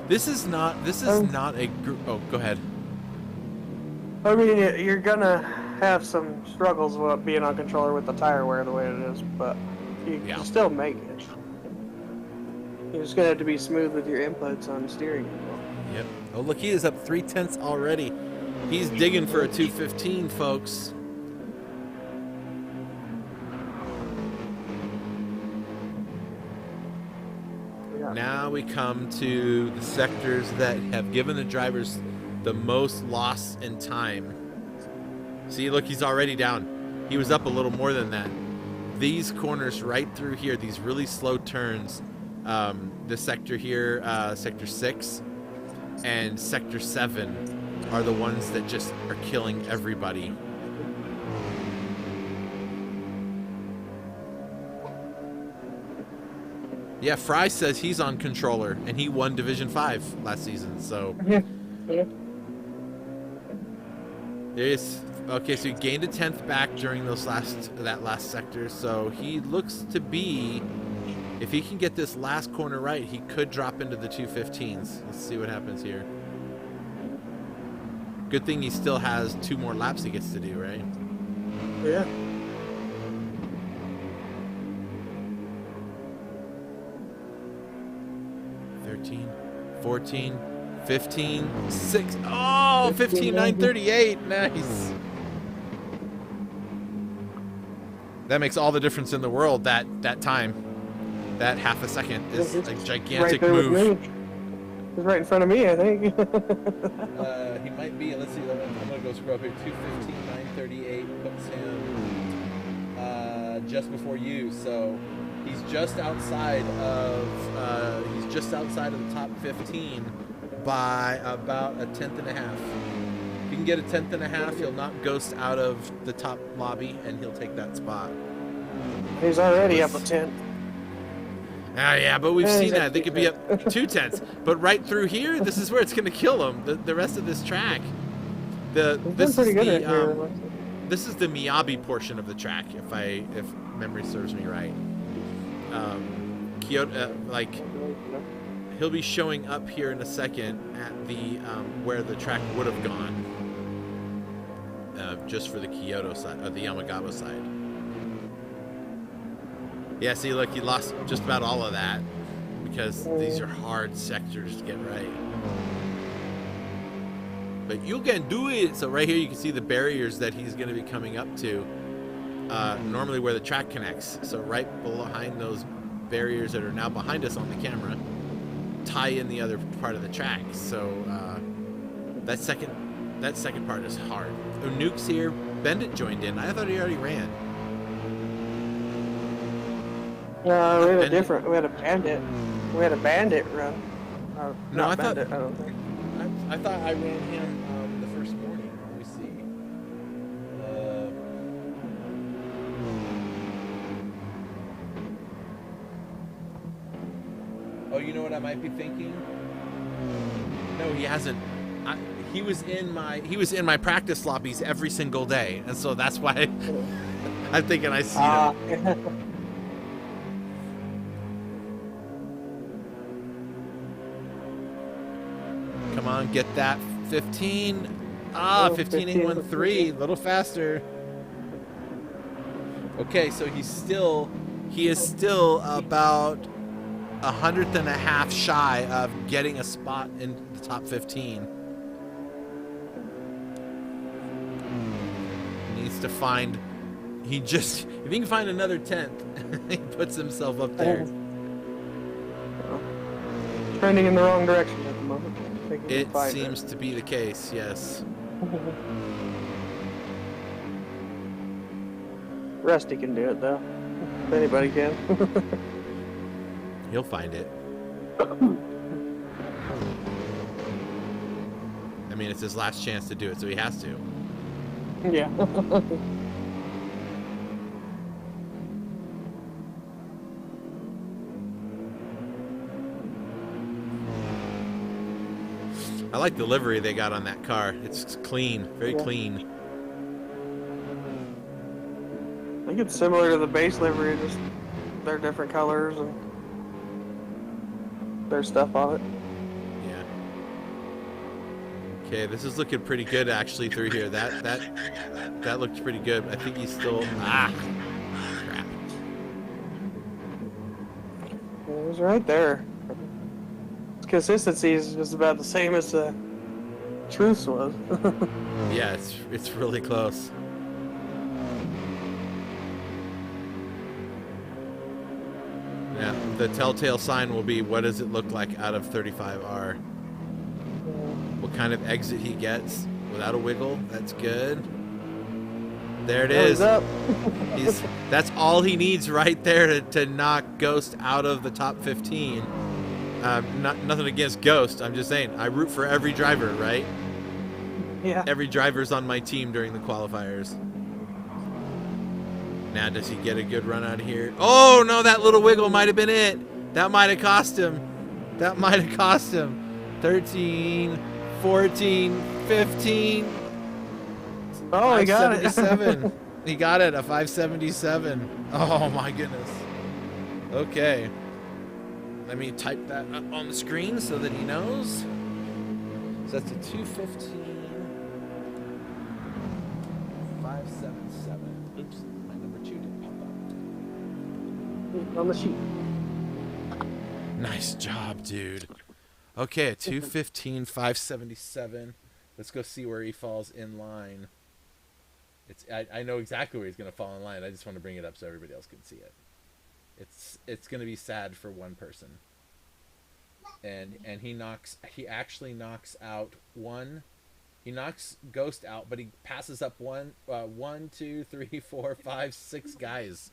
this is not a group. Oh, go ahead. I mean, you're gonna have some struggles with being on controller with the tire wear the way it is, but you can still make it. You're just gonna have to be smooth with your inputs on steering. Yep. Oh, look, he is up 3/10 already. He's digging for a 2:15, folks. Yeah. Now we come to the sectors that have given the drivers the most loss in time. See, look, he's already down. He was up a little more than that. these corners right through here, these really slow turns, this sector here, Sector 6 and Sector 7 are the ones that just are killing everybody. Yeah, Fry says he's on controller, and he won Division 5 last season, so... Yeah. Okay, so he gained a 10th back during that last sector, so he looks to be... If he can get this last corner right, he could drop into the 215s. Let's see what happens here. Good thing he still has 2 more laps he gets to do, right? Yeah. $13, $14, $15, $6. Oh, $15,938. Nice. That makes all the difference in the world. That time, that half a second is a gigantic move. He's right in front of me, I think. He might be. Let's see. I'm gonna go scroll up here. 2:15.938 puts him just before you. So he's just outside of the top 15 by about a 10th and a half. If he can get a 10th and a half, he'll knock Ghost out of the top lobby, and he'll take that spot. He's already up a 10. Yeah, but we've seen that. They could be up 2/10. But right through here, this is where it's going to kill him. The rest of this track. This is the Miyabi portion of the track, if memory serves me right. Kyoto, he'll be showing up here in a second at the where the track would have gone, just for the Kyoto side, or the Yamagawa side. Yeah, see, look, he lost just about all of that because these are hard sectors to get right. But you can do it. So right here you can see the barriers that he's going to be coming up to, normally where the track connects. So right behind those barriers that are now behind us on the camera, tie in the other part of the track. So that second part is hard. Oh, Nuke's here. Bendit joined in. I thought he already ran. No, we had a bandit. We had a bandit run. No, I thought. I don't think. I thought I ran him the first morning. Let me see. Oh, you know what I might be thinking? No, he hasn't. He was in my practice lobbies every single day, and so that's why I'm thinking I see him. Come on, get that 15. 15.813, a little faster. Okay, so he is still about 100th and a half shy of getting a spot in the top 15. He needs to find, if he can find another 10th, he puts himself up there. Trending in the wrong direction at the moment. It seems to be the case, yes. Rusty can do it, though. If anybody can. He'll find it. I mean, it's his last chance to do it, so he has to. Yeah. I like the livery they got on that car. It's clean, very clean. I think it's similar to the base livery, just they're different colors and their stuff on it. Yeah. Okay, this is looking pretty good actually through here. That looked pretty good. I think he's still crap. It was right there. Consistency is just about the same as the Truth's was. Yeah, it's really close. Yeah, the telltale sign will be, what does it look like out of 35R? What kind of exit he gets without a wiggle? That's good. There it Oh, is. he's up. That's all he needs right there to knock Ghost out of the top 15. Nothing against Ghost. I'm just saying, I root for every driver, right? Yeah. Every driver's on my team during the qualifiers. Now, does he get a good run out of here? Oh, no, that little wiggle might have been it. That might have cost him. 13, 14, 15. Oh, he got it. 577. He got it, a 577. Oh, my goodness. Okay. Let me type that up on the screen so that he knows. So that's a 215. 577. Oops, my number 2 didn't pop up. On the sheet. Nice job, dude. Okay, a 215, 577. Let's go see where he falls in line. I know exactly where he's going to fall in line. I just want to bring it up so everybody else can see it. It's going to be sad for one person. And he actually knocks out one. He knocks Ghost out, but he passes up 1, 2, 3, 4, 5, 6 guys.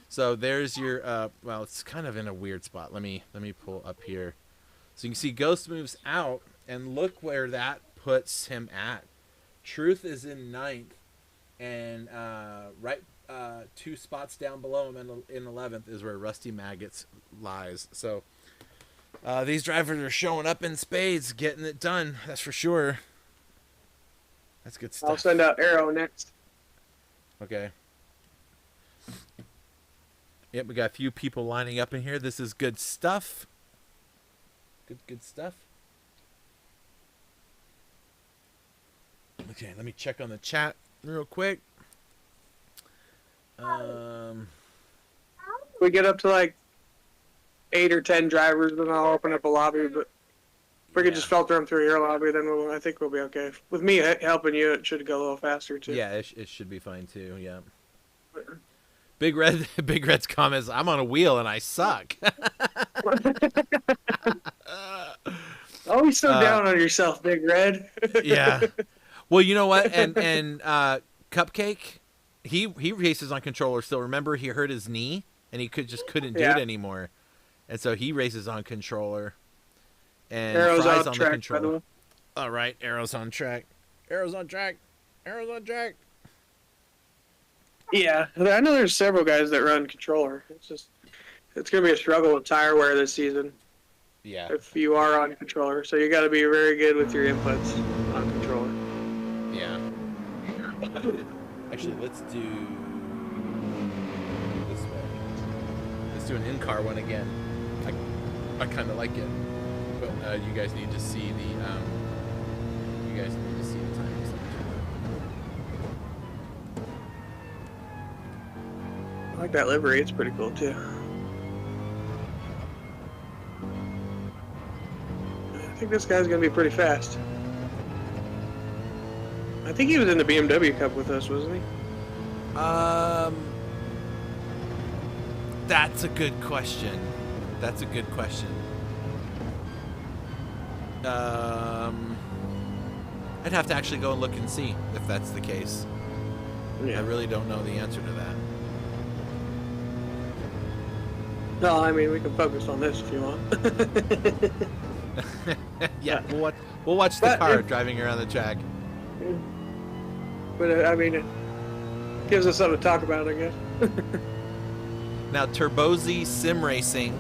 So there's your well, it's kind of in a weird spot. Let me pull up here. So you can see Ghost moves out, and look where that puts him at. Truth is in 9th, and right 2 spots down below him in 11th is where Rusty Maggots lies. So these drivers are showing up in spades, getting it done. That's for sure. That's good stuff. I'll send out Arrow next. Okay. Yep, we got a few people lining up in here. This is good stuff. Good stuff. Okay, let me check on the chat real quick. We get up to like 8 or 10 drivers, then I'll open up a lobby. But if we could just filter them through your lobby, then I think we'll be okay. With me helping you, it should go a little faster too. Yeah, it should be fine too. Yeah. Big Red's comments. I'm on a wheel and I suck. Always so down on yourself, Big Red. Yeah. Well, you know what? And Cupcake, he races on controller still. Remember, he hurt his knee and he couldn't do it anymore, and so he races on controller. And Arrow's Fry's on on track, the controller. by the way. All right, Arrow's on track. Arrow's on track. Arrow's on track. Yeah, I know there's several guys that run controller. It's gonna be a struggle with tire wear this season. Yeah. If you are on controller, so you got to be very good with your inputs on controller. Yeah. Actually, let's do this way. Let's do an in-car one again. I kind of like it, but you guys need to see the timing. I like that livery. It's pretty cool too. I think this guy's gonna be pretty fast. I think he was in the BMW Cup with us, wasn't he? That's a good question. I'd have to actually go and look and see if that's the case. Yeah. I really don't know the answer to that. No, I mean we can focus on this if you want. Yeah, we'll watch the car driving around the track. But I mean, it gives us something to talk about, I guess. Now, Turbozy Sim Racing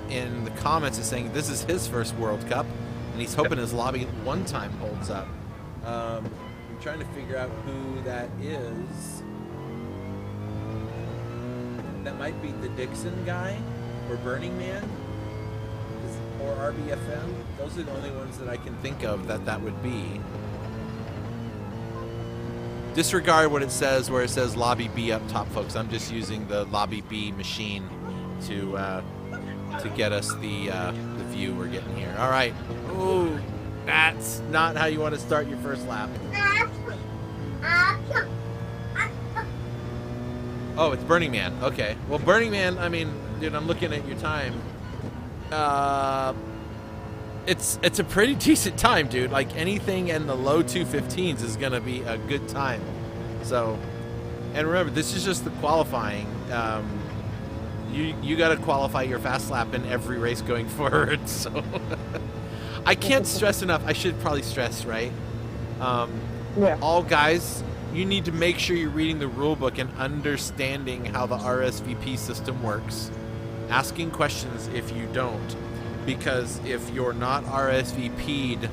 in the comments is saying this is his first World Cup, and he's hoping his lobby one time holds up. I'm trying to figure out who that is. That might be the Dixon guy, or Burning Man, or RBFM. Those are the only ones that I can think of that would be. Disregard what it says where it says Lobby B up top, folks. I'm just using the Lobby B machine to get us the view we're getting here. All right. Ooh, that's not how you want to start your first lap. Oh, it's Burning Man. Okay. Well, Burning Man, I mean, dude, I'm looking at your time. It's a pretty decent time, dude. Like anything in the low 215s is gonna be a good time. So And remember, this is just the qualifying. You got to qualify your fast lap in every race going forward. So I can't stress enough. I should probably stress, right? Yeah. All guys, you need to make sure you're reading the rule book and understanding how the RSVP system works. Asking questions if you don't, because if you're not RSVP'd,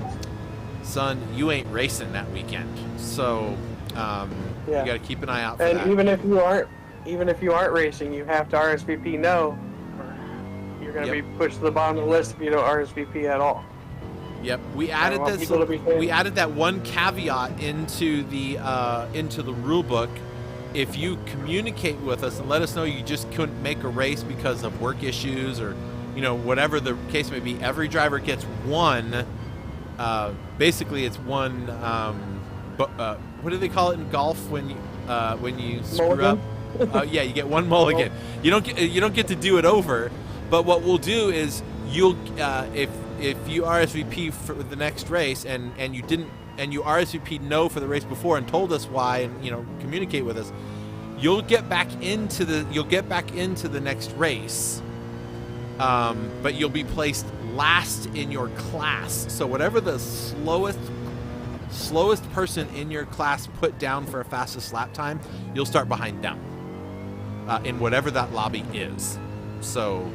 son, you ain't racing that weekend. So you got to keep an eye out for that. And even if you aren't racing, you have to RSVP no. You're going to be pushed to the bottom of the list if you don't RSVP at all. Yep, we added this. We added that one caveat into the rule book. If you communicate with us and let us know you just couldn't make a race because of work issues or, whatever the case may be, every driver gets one. Basically, it's one. What do they call it in golf when you screw mulligan? up? Yeah, you get one mulligan. You don't get to do it over. But what we'll do is you'll if you RSVP for the next race and you didn't. And you RSVP'd no for the race before and told us why, and communicate with us, you'll get back into the next race, but you'll be placed last in your class. So whatever the slowest person in your class put down for a fastest lap time, you'll start behind them in whatever that lobby is. So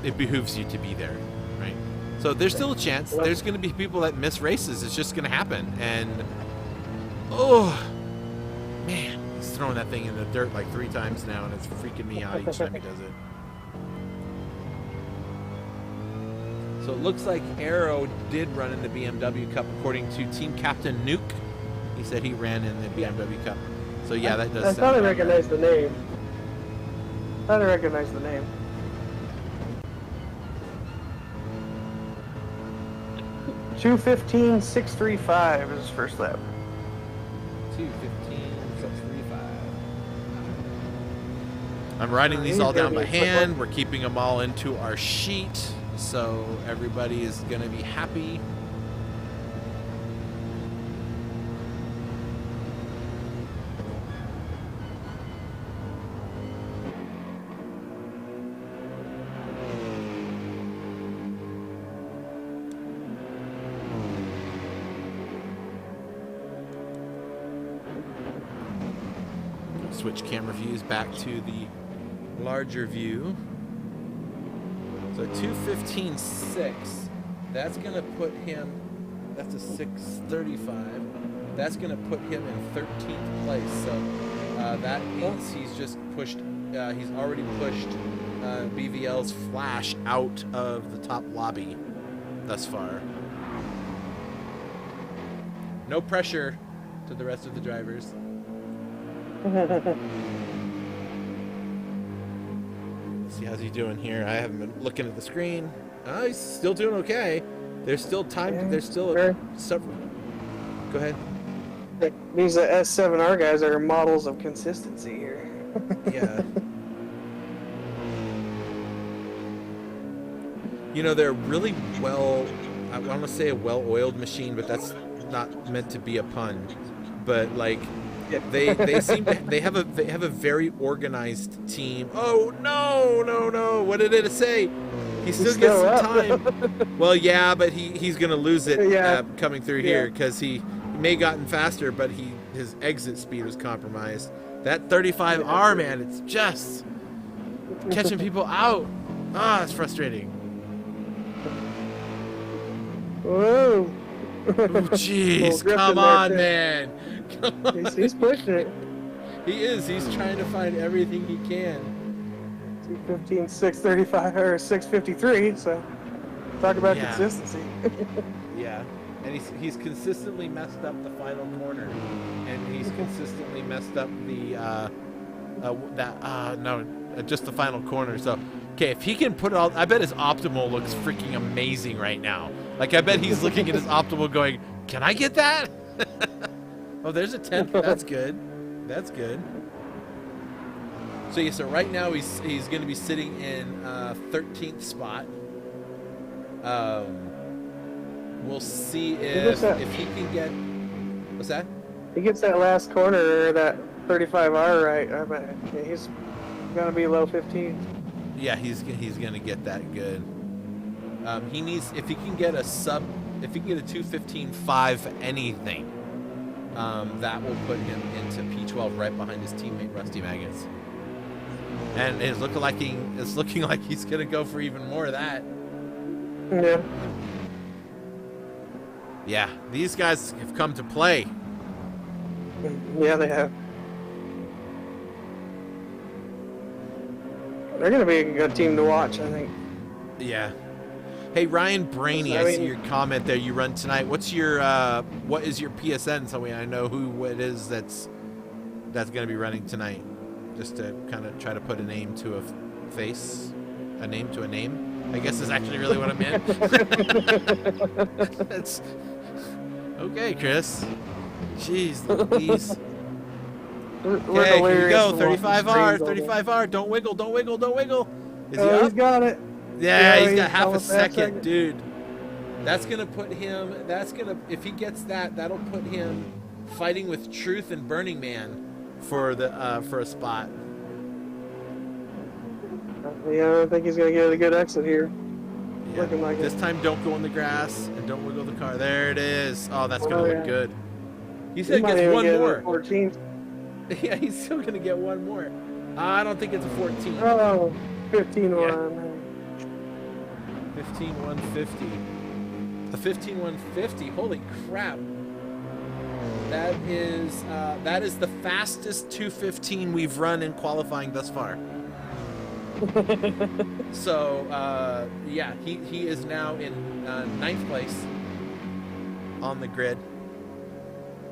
it behooves you to be there, right? So there's still a chance. There's going to be people that miss races. It's just going to happen. And, oh, man, he's throwing that thing in the dirt like 3 times now, and it's freaking me out each time he does it. So it looks like Arrow did run in the BMW Cup, according to Team Captain Nuke. He said he ran in the BMW Cup. So, yeah, that does sound I thought I recognized the name. 2:15.635 is his first lap. 2:15.635. I'm writing these all down by hand. We're keeping them all into our sheet, so everybody is going to be happy. Switch camera views back to the larger view. So 2:15.6. That's going to put him. That's a 6:35. That's going to put him in 13th place. So that means he's just pushed. He's already pushed BVL's Flash out of the top lobby thus far. No pressure to the rest of the drivers. See how's he doing here. I haven't been looking at the screen. He's still doing okay. There's still time. There's still several. Go ahead. These S7R guys are models of consistency here. Yeah. They're really well. I want to say a well-oiled machine, but that's not meant to be a pun. But like. They have a very organized team. Oh no! What did it say? He still gets some time. Well, yeah, but he's gonna lose it coming through here because he may have gotten faster, but his exit speed was compromised. That 35R, man, it's just catching people out. It's frustrating. Whoa! Jeez, come on, man. He's pushing it. He is. He's trying to find everything he can. 2:15.635 or 6:53. So talk about consistency. Yeah, and he's consistently messed up the final corner, and he's consistently messed up the just the final corner. So okay, if he can put it all, I bet his optimal looks freaking amazing right now. Like I bet he's looking at his optimal going, "Can I get that?" Oh, there's a 10th. That's good. That's good. So yeah, so right now he's going to be sitting in 13th spot. We'll see if he can get. What's that? He gets that last corner, or that 35R right, I bet he's gonna be low 15. Yeah, he's gonna get that good. He needs, if he can get a 2:15.5 anything, that will put him into P12 right behind his teammate Rusty Maggots. And it's looking like he's gonna go for even more of that. Yeah. Yeah, these guys have come to play. Yeah, they have. They're going to be a good team to watch, I think. Yeah. Hey, Ryan Brainy, I see your comment there. You run tonight. What is your PSN so I know who it is that's going to be running tonight? Just to kind of try to put a name to a face. A name to a name, I guess is actually really what I meant. That's okay, Chris. Jeez Louise. Okay, here you go. 35R, 35R. Don't wiggle, don't wiggle, don't wiggle. Is he up? He's got it. Yeah, he's got half a second, dude. That's gonna put him. If he gets that, that'll put him fighting with Truth and Burning Man for a spot. Yeah, I think he's gonna get a good exit here. Yeah. Looking like this time, don't go in the grass and don't wiggle the car. There it is. Oh, that's gonna look good. He said he gets one more. 14. Yeah, he's still gonna get one more. I don't think it's a 14. Oh, 15-1. Yeah. 15-150. A 15-150. Holy crap! That is the fastest 215 we've run in qualifying thus far. So yeah, he is now in 9th place on the grid.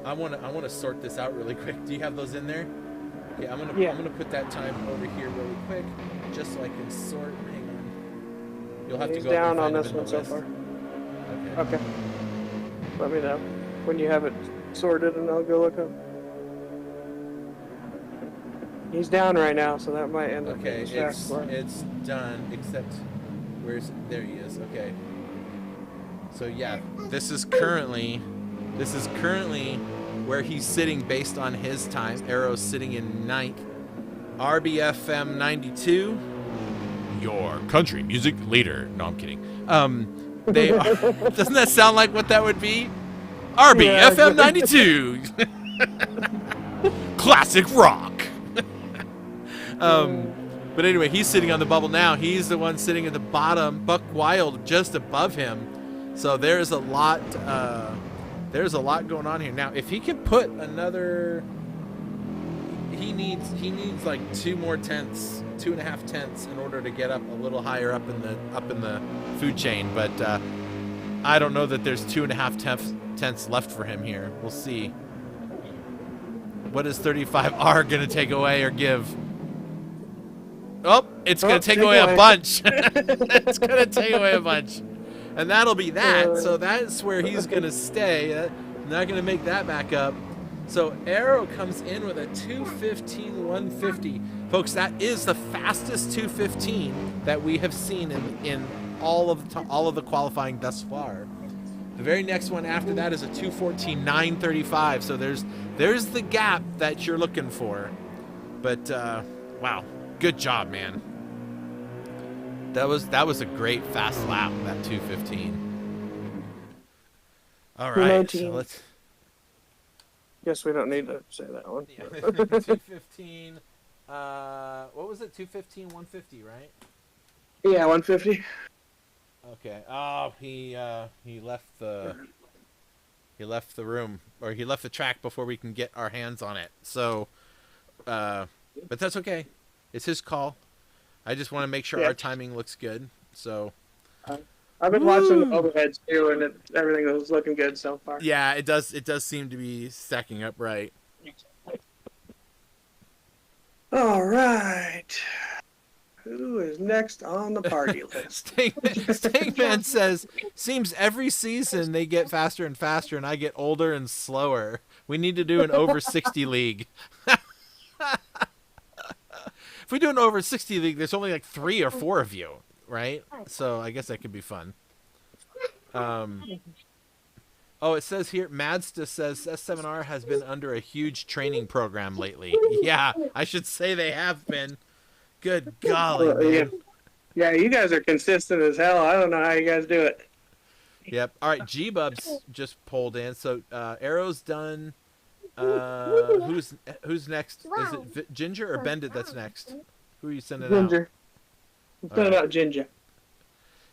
I want to sort this out really quick. Do you have those in there? Yeah, I'm gonna put that time over here really quick, just so I can sort. Hang on. You'll have to go down on this one so far. Okay. Let me know when you have it sorted, and I'll go look up. He's down right now, so that might end up. Okay, it's done. Except there he is. Okay. So yeah, this is currently where he's sitting based on his time. Arrow's sitting in 9th. RBFM 92, your country music leader. No, I'm kidding. They are, doesn't that sound like what that would be? RBFM 92, classic rock. But anyway, he's sitting on the bubble now. He's the one sitting at the bottom. Buck Wild just above him. So there's a lot. There's a lot going on here. Now, if he can put another, he needs like 2.5 tenths in order to get up a little higher up in the food chain. But I don't know that there's 2.5 tenths left for him here. We'll see. What is 35R going to take away or give? Oh, it's going to take away a bunch. It's going to take away a bunch. And that'll be that. So that's where he's going to stay. Not going to make that back up. So Arrow comes in with a 2:15.150. Folks, that is the fastest 2:15 that we have seen in all of the qualifying thus far. The very next one after that is a 2:14.935. So there's the gap that you're looking for. But wow, good job, man. That was a great fast lap, that 2:15. All right, so let's. Guess we don't need to say that one. Yeah. 2:15. What was it? 2:15.150, right? Yeah, 150. Okay. Oh, he left the room, or he left the track before we can get our hands on it. So, but that's okay. It's his call. I just want to make sure our timing looks good. So, I've been watching the overheads too, and everything was looking good so far. Yeah, it does. It does seem to be stacking up right. All right. Who is next on the party list? Stingman says, seems every season they get faster and faster, and I get older and slower. We need to do an over 60 league. If we do an over 60 league, there's only like 3 or 4 of you, right? So I guess that could be fun. Oh, it says here, Madsta says S7R has been under a huge training program lately. Yeah, I should say they have been. Good golly, man. Yeah, you guys are consistent as hell. I don't know how you guys do it. Yep. All right, G-Bubs just pulled in. So Arrow's done. Who's next? Is it Ginger or Bendit that's next? Who are you sending out? Ginger. I'm sending out Ginger.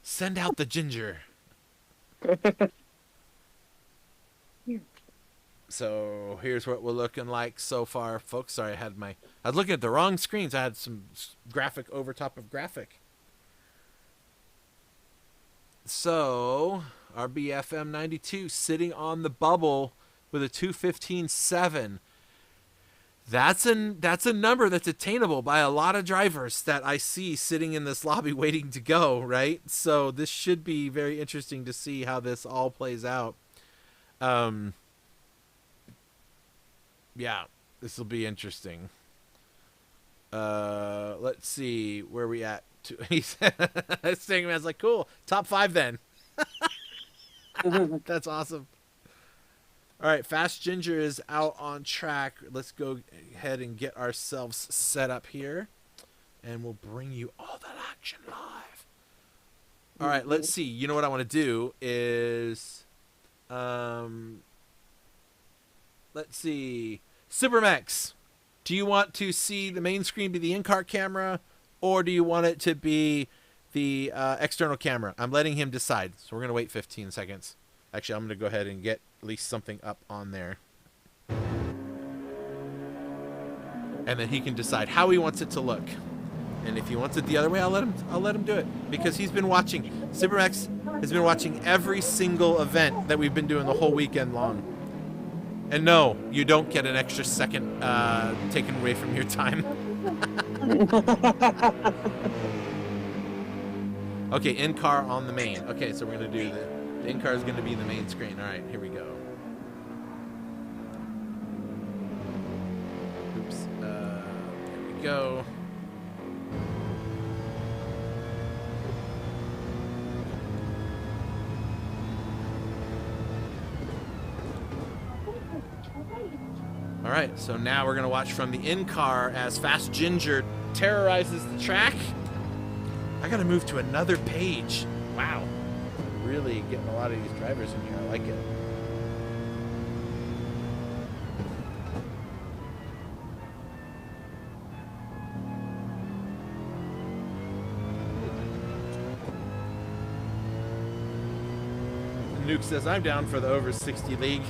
Send out the Ginger. So here's what we're looking like so far, folks. Sorry, I was looking at the wrong screens. I had some graphic over top of graphic. So our BFM 92 sitting on the bubble with a 2:15.7. That's a number that's attainable by a lot of drivers that I see sitting in this lobby waiting to go, right? So this should be very interesting to see how this all plays out. Yeah, this will be interesting. Let's see where we at. He's saying, man's like, cool, top 5 then. That's awesome. All right, Fast Ginger is out on track. Let's go ahead and get ourselves set up here, and we'll bring you all that action live. All right, let's see. You know what I want to do is, let's see. Supermax, do you want to see the main screen be the in-car camera, or do you want it to be the external camera? I'm letting him decide, so we're going to wait 15 seconds. Actually, I'm going to go ahead and get at least something up on there. And then he can decide how he wants it to look. And if he wants it the other way, I'll let him do it, because he's been watching. Supermax has been watching every single event that we've been doing the whole weekend long. And no, you don't get an extra second taken away from your time. Okay, in-car on the main. Okay, so we're going to do the in-car is going to be the main screen. All right, here we go. Oops. There we go. All right, so now we're going to watch from the in-car as Fast Ginger terrorizes the track. I got to move to another page. Wow. Really getting a lot of these drivers in here. I like it. Nuke says, I'm down for the over 60 league.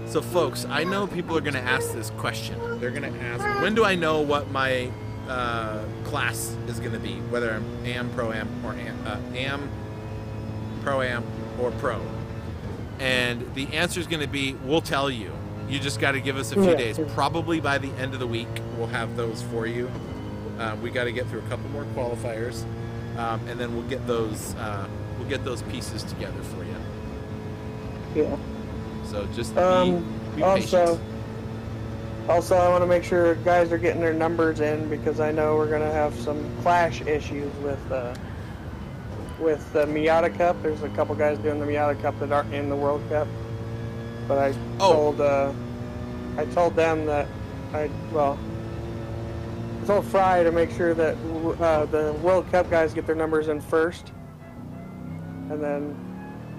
So folks, I know people are going to ask this question. They're going to ask, when do I know what my class is going to be, whether I'm AM, Pro-Am, or AM, Pro-Am, or Pro? And the answer is going to be, we'll tell you. You just got to give us a few days. Probably by the end of the week, we'll have those for you. We got to get through a couple more qualifiers, and then we'll get those pieces together for you. Yeah. So just be patient. Also, I want to make sure guys are getting their numbers in, because I know we're going to have some clash issues with the Miata Cup. There's a couple guys doing the Miata Cup that aren't in the World Cup. But I told them that I told Fry to make sure that the World Cup guys get their numbers in first, and then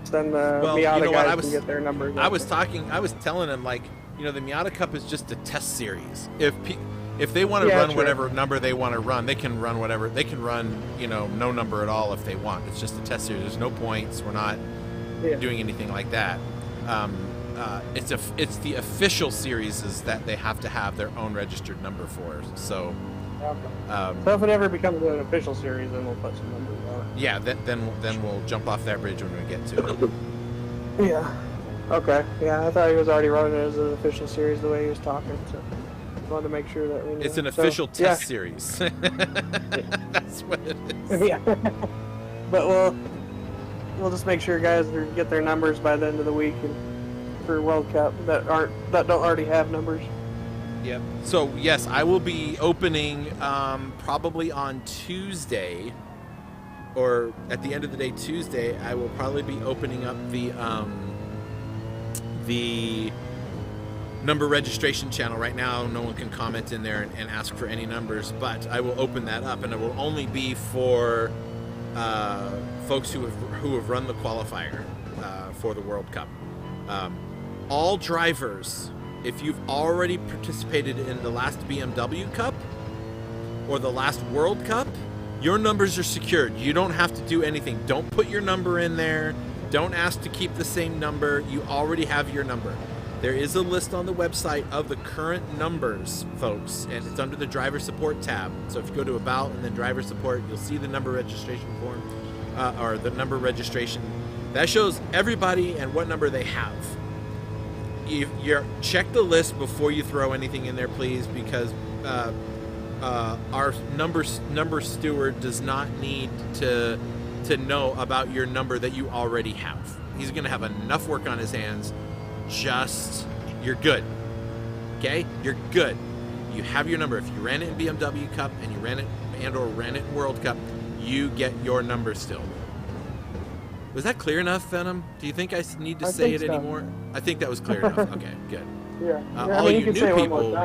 the Miata guys can get their numbers in. I was telling him, like, the Miata Cup is just a test series. If they want to run whatever number they want to run, they can run whatever. They can run, no number at all if they want. It's just a test series. There's no points. We're not doing anything like that. It's the official series is that they have to have their own registered number for. So, so if it ever becomes an official series, then we'll put some numbers on it. Yeah, then we'll jump off that bridge when we get to it. Yeah. Okay. Yeah, I thought he was already running it as an official series the way he was talking. So, I wanted to make sure that we knew. It's an official test series. That's what it is. Yeah. But we'll just make sure guys get their numbers by the end of the week, and for World Cup that don't already have numbers. Yep. So yes, I will be opening probably on Tuesday, or at the end of the day Tuesday. I will probably be opening up the number registration channel. Right now, no one can comment in there and ask for any numbers, but I will open that up, and it will only be for folks who have run the qualifier for the World Cup. All drivers, if you've already participated in the last BMW Cup or the last World Cup, your numbers are secured. You don't have to do anything. Don't put your number in there. Don't ask to keep the same number. You already have your number. There is a list on the website of the current numbers, folks, and it's under the driver support tab. So if you go to About and then driver support, you'll see the number registration form, or the number registration. That shows everybody and what number they have. Check the list before you throw anything in there, please, because our number steward does not need to know about your number that you already have. He's going to have enough work on his hands. You're good. Okay? You're good. You have your number. If you ran it in BMW Cup and you ran it in World Cup, you get your number still. Was that clear enough, Venom? Do you think I need to say it anymore? I think that was clear enough. Okay, good. Yeah. All you new people.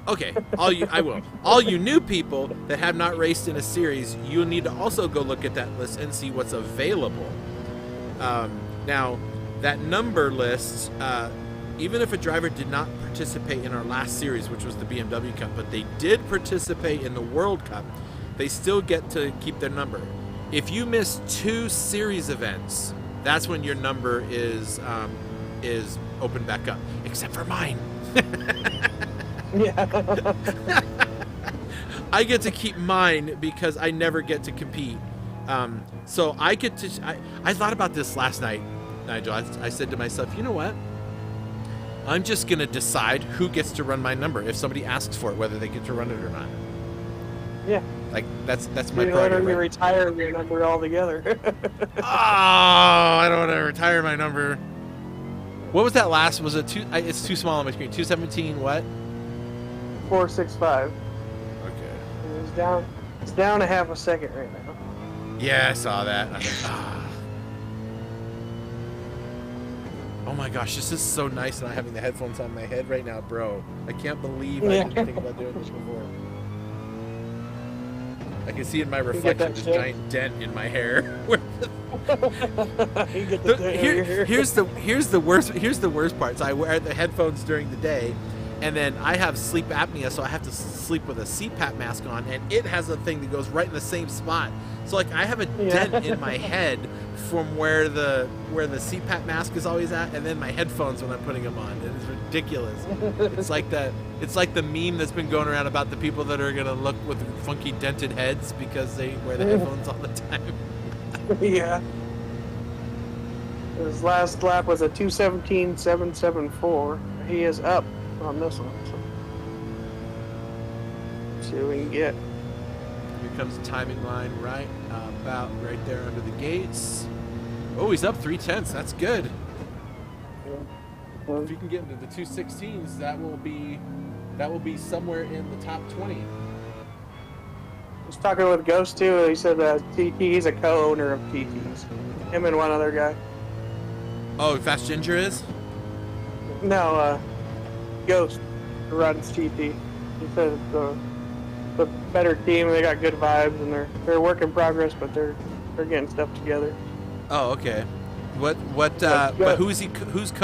Okay, I will. All you new people that have not raced in a series, you'll need to also go look at that list and see what's available. Now, that number list, even if a driver did not participate in our last series, which was the BMW Cup, but they did participate in the World Cup, they still get to keep their number. If you miss 2 series events, that's when your number is opened back up, except for mine. Yeah. I get to keep mine because I never get to compete. So I get to. I thought about this last night, Nigel. I said to myself, you know what? I'm just gonna decide who gets to run my number if somebody asks for it, whether they get to run it or not. Yeah. Like that's my you priority. You retire your number altogether. Oh, I don't want to retire my number. What was that last? Was it two? It's too small on my screen. 217. What? 465. Okay. It's down a half a second right now. Yeah, I saw that. I think, Oh my gosh, this is so nice not having the headphones on my head right now, bro. I can't believe I didn't think about doing this before. I can see in my reflection this giant dent in my hair. Here's the worst part. So I wear the headphones during the day, and then I have sleep apnea, so I have to sleep with a CPAP mask on, and it has a thing that goes right in the same spot. So like I have a dent in my head from where the CPAP mask is always at, and then my headphones when I'm putting them on. It is ridiculous. It's like the meme that's been going around about the people that are gonna look with funky dented heads because they wear the headphones all the time. Yeah. His last lap was a 2:17.774. He is up on this one. So. Let's see what we can get. Here comes the timing line about right there under the gates. Oh, he's up 3/10. That's good. If you can get into the 2:16s, that will be somewhere in the top 20. I was talking with Ghost too. He said that he's a co-owner of TTs. Him and one other guy. Oh, Fast Ginger is? No, Ghost runs TT. He said it's the better team. They got good vibes, and they're a work in progress, but they're getting stuff together. Oh, okay. But who's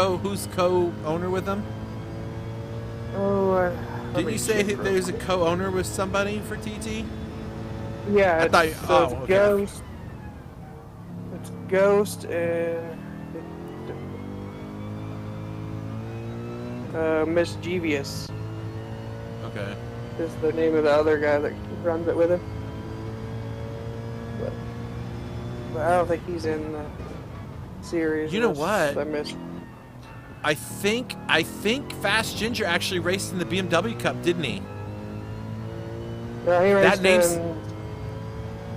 co-owner with them? Oh, did you say that there's a co-owner with somebody for TT? Yeah, it's okay. Ghost. It's Ghost and Mischievous. Okay. Is the name of the other guy that runs it with him. But I don't think he's in the series. You know what? I missed. I think Fast Ginger actually raced in the BMW Cup, didn't he? Yeah, he raced in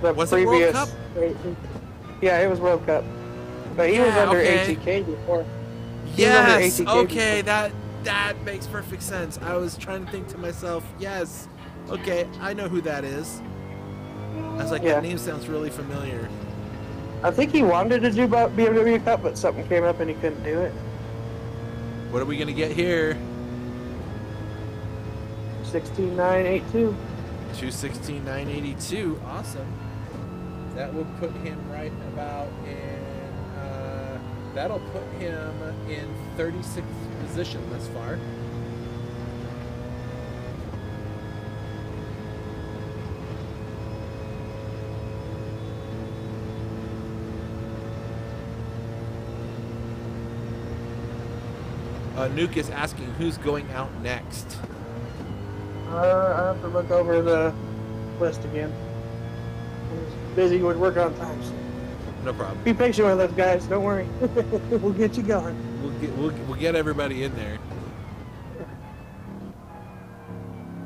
the was previous. It World Cup? Yeah, it was World Cup. But he was under ATK before. Yes. Okay, that makes perfect sense. I was trying to think to myself, yes. Okay, I know who that is. I was like, that name sounds really familiar. I think he wanted to do BMW Cup, but something came up and he couldn't do it. What are we gonna get here? 16,982. 216,982. Awesome. That will put him right about in. That'll put him in 36th position thus far. Nuke is asking who's going out next. I have to look over the list again. I'm busy with work on time. So. No problem. Be patient with us, guys. Don't worry. We'll get you going. We'll get everybody in there.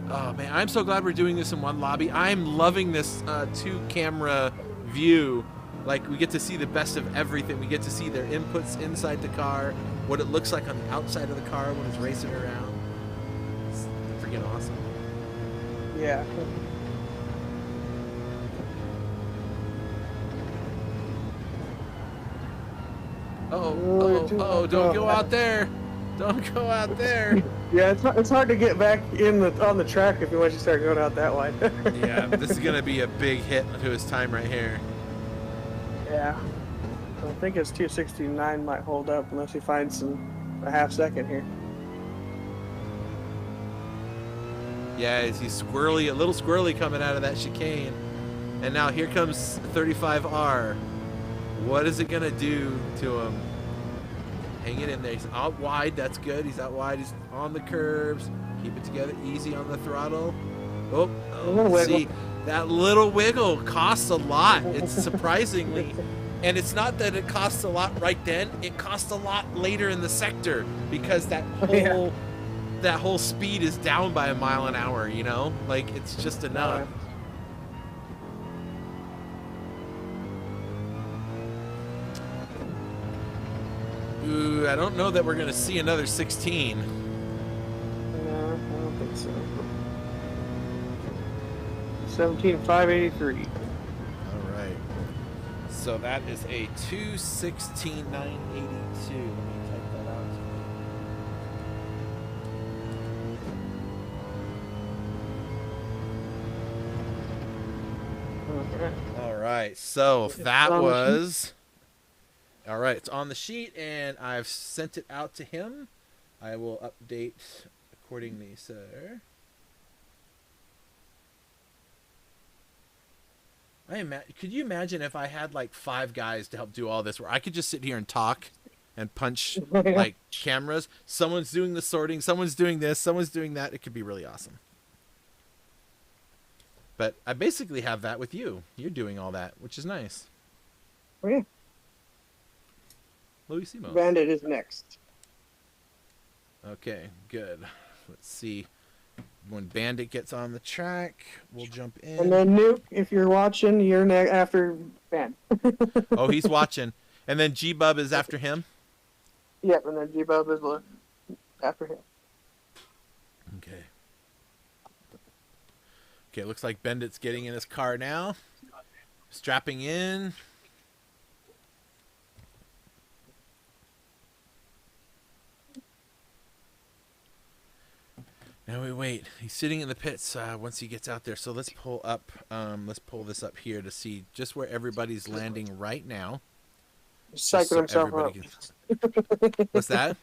Oh man, I'm so glad we're doing this in one lobby. I'm loving this 2-camera view. Like, we get to see the best of everything. We get to see their inputs inside the car, what it looks like on the outside of the car when it's racing around. It's freaking awesome. Yeah. Oh, don't go out there. Don't go out there. Yeah, it's hard to get back on the track if you want to start going out that wide. Yeah, this is going to be a big hit to his time right here. Yeah. I think his 269 might hold up unless he finds a half second here. Yeah, he's squirrely, a little squirrely coming out of that chicane. And now here comes 35R. What is it going to do to him? Hang it in there. He's out wide. That's good. He's out wide. He's on the curves. Keep it together. Easy on the throttle. Oh, see, that little wiggle costs a lot. It's surprisingly. And it's not that it costs a lot right then. It costs a lot later in the sector because that whole speed is down by 1 mile an hour, you know? Like, it's just enough. Ooh, I don't know that we're going to see another 16. No, I don't think so. 17,583. All right. So that is a 216,982. Let me type that out. Okay. All right. So that was... All right, it's on the sheet, and I've sent it out to him. I will update accordingly, sir. Could you imagine if I had like 5 guys to help do all this, where I could just sit here and talk and punch like cameras? Someone's doing the sorting, someone's doing this, someone's doing that. It could be really awesome. But I basically have that with you. You're doing all that, which is nice. Oh, yeah. Louis Simo. Bandit is next. Okay, good. Let's see. When Bandit gets on the track, we'll jump in. And then Nuke, if you're watching, you're next after Van. Oh, he's watching. And then G-Bub is after him? Yep, and then G-Bub is after him. Okay. Okay, looks like Bandit's getting in his car now. Strapping in. Now we wait. He's sitting in the pits once he gets out there. So let's pull up. Let's pull this up here to see just where everybody's landing right now. He's psyching himself up. What's that?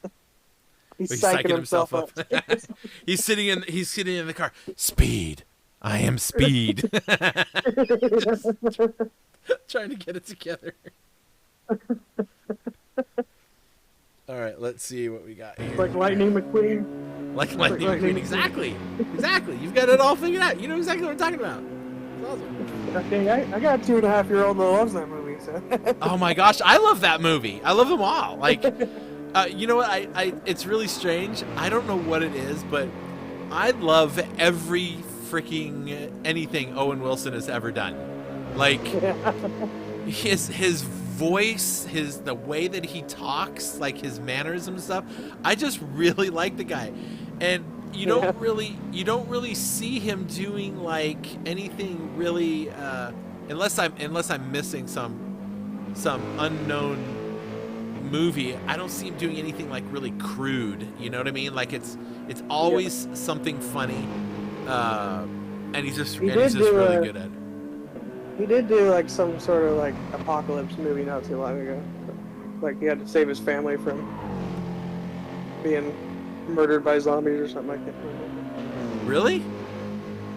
He's psyching himself up. He's sitting in the car. Speed. I am speed. Just trying to get it together. All right, let's see what we got here. Like Lightning McQueen. Like Lightning McQueen, exactly. Exactly. You've got it all figured out. You know exactly what I'm talking about. It's awesome. Okay, I got a 2.5-year-old that loves that movie. So. Oh my gosh, I love that movie. I love them all. Like, you know what? It's really strange. I don't know what it is, but I love every freaking anything Owen Wilson has ever done. Like, his voice, the way that he talks, like his mannerisms and stuff. I just really like the guy, and you don't really see him doing like anything really, unless I'm missing some unknown movie. I don't see him doing anything like really crude. You know what I mean? Like it's always something funny, and he's just really good at it. He did do like some sort of like apocalypse movie not too long ago. Like he had to save his family from being murdered by zombies or something like that. Really?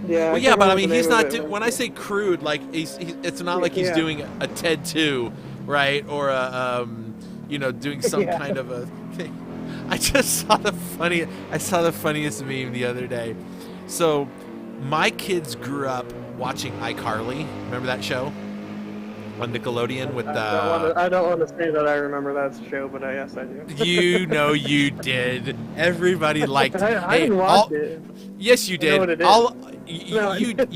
Yeah. Well, yeah, but I mean, he's not. When I say crude, like it's not like he's doing a TED 2, right? Or a doing some kind of a thing. I just saw the funniest meme the other day. So, my kids grew up watching iCarly. Remember that show on Nickelodeon with I don't want to say that I remember that show, but yes, I do. You know you did. Everybody liked it. I didn't watch it. Yes, you did. I know what it is.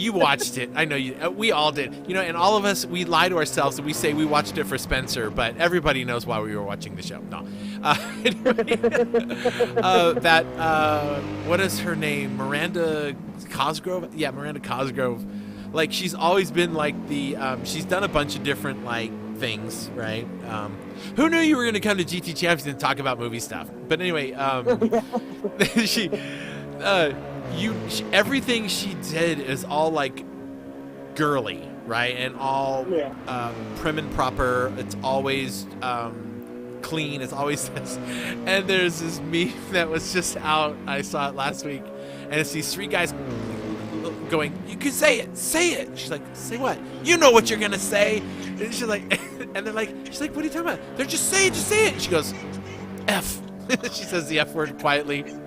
You watched it. I know you. We all did. And all of us, we lie to ourselves and we say we watched it for Spencer, but everybody knows why we were watching the show. No. Anyway, what is her name? Miranda Cosgrove? Yeah, Miranda Cosgrove. Like, she's always been like she's done a bunch of different like things, right? Who knew you were going to come to GT Champions and talk about movie stuff? But anyway, everything she did is all like girly, right? And all prim and proper. It's always clean. It's always this. And there's this meme that was just out. I saw it last week, and it's these three guys going, "You can say it, say it." She's like, "Say what? You know what you're gonna say." And she's like, and they're like, she's like, "What are you talking about?" They're just say it, just say it. And she goes, "F." She says the F word quietly. And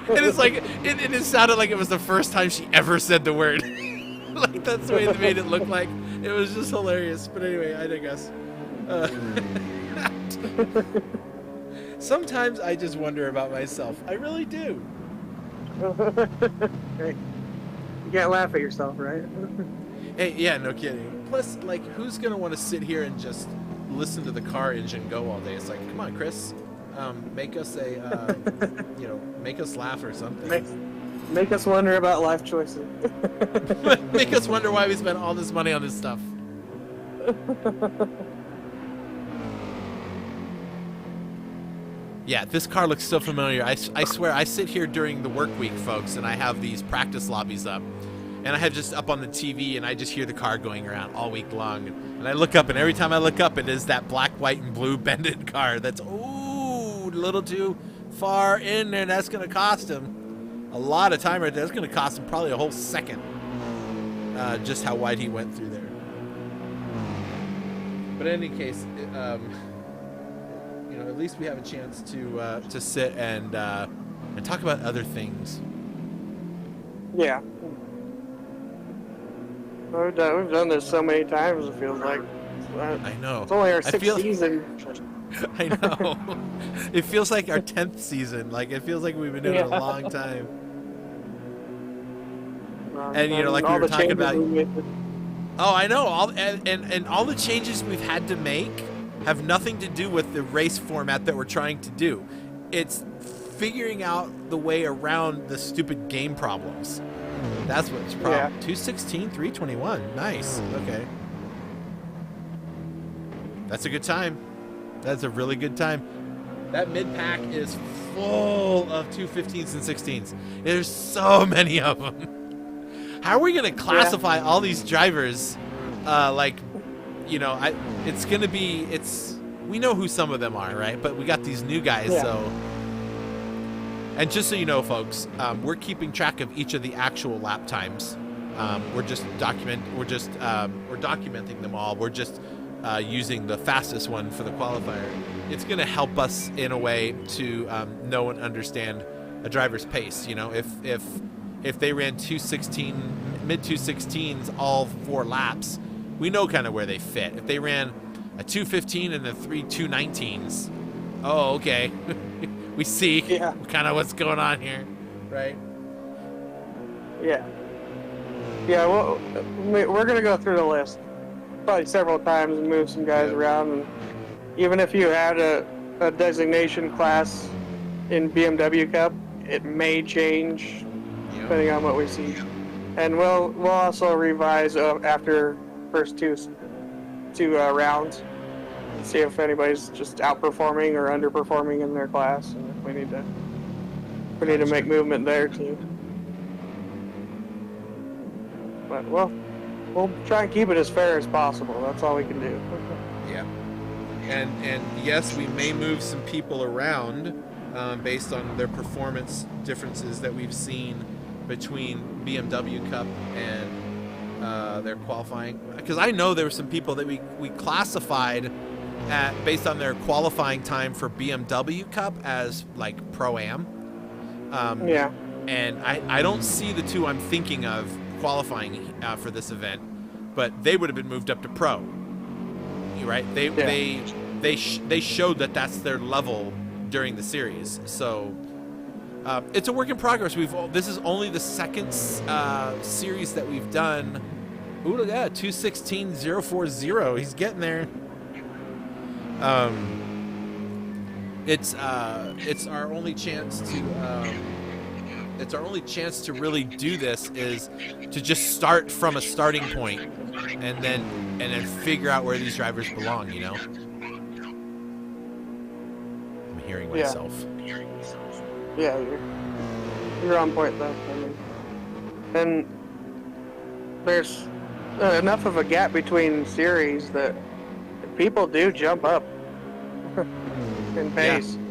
it's like, it sounded like it was the first time she ever said the word. Like, that's the way they made it look like. It was just hilarious. But anyway, I digress. Sometimes I just wonder about myself. I really do. Hey, you can't laugh at yourself, right? Hey, yeah, no kidding. Plus, like, who's going to want to sit here and just listen to the car engine go all day? It's like, come on, Chris. Make us make us laugh or something. Make us wonder about life choices. Make us wonder why we spent all this money on this stuff. Yeah, this car looks so familiar. I swear, I sit here during the work week, folks, and I have these practice lobbies up. And I have just up on the TV, and I just hear the car going around all week long. And I look up, and every time I look up, it is that black, white, and blue Bendit car that's, a little too far in there. That's going to cost him a lot of time right there. That's going to cost him probably a whole second, just how wide he went through there. But in any case, at least we have a chance to sit and talk about other things. Yeah. We've done this so many times, it feels like. I know. It's only our sixth season. I know. It feels like our 10th season. Like, it feels like we've been doing it a long time. And, like we were talking about... Oh, I know. And all the changes we've had to make have nothing to do with the race format that we're trying to do. It's figuring out the way around the stupid game problems. That's what's the problem. Yeah. 216, 321. Nice. Okay. That's a good time. That's a really good time. That mid-pack is full of 215s and 16s. There's so many of them. How are we going to classify all these drivers? It's going to be, we know who some of them are, right? But we got these new guys, so... And just so you know, folks, we're keeping track of each of the actual lap times. We're documenting them all. We're just using the fastest one for the qualifier. It's going to help us in a way to know and understand a driver's pace. If they ran mid 216s all 4 laps, we know kind of where they fit. If they ran a 215 and a 219s, oh, okay. We see kind of what's going on here, right? Yeah. Yeah, well, we're going to go through the list. probably several times and move some guys around. And even if you had a designation class in BMW Cup, it may change depending on what we see. And we'll also revise after first two rounds, see if anybody's just outperforming or underperforming in their class, and if we need to make movement there too. But we'll try and keep it as fair as possible. That's all we can do. Yeah. And yes, we may move some people around based on their performance differences that we've seen between BMW Cup and their qualifying. Because I know there were some people that we classified based on their qualifying time for BMW Cup as like Pro-Am. Yeah. And I don't see the two I'm thinking of qualifying for this event, but they would have been moved up to Pro. Right? They showed that that's their level during the series. So it's a work in progress. This is only the second series that we've done. Ooh, look at that, 2:16.040. He's getting there. It's our only chance to it's our only chance to really do this is to just start from a starting point and then figure out where these drivers belong, you know? I'm hearing myself. Yeah, you're on point though. I mean, and there's enough of a gap between series that people do jump up in pace. Yeah.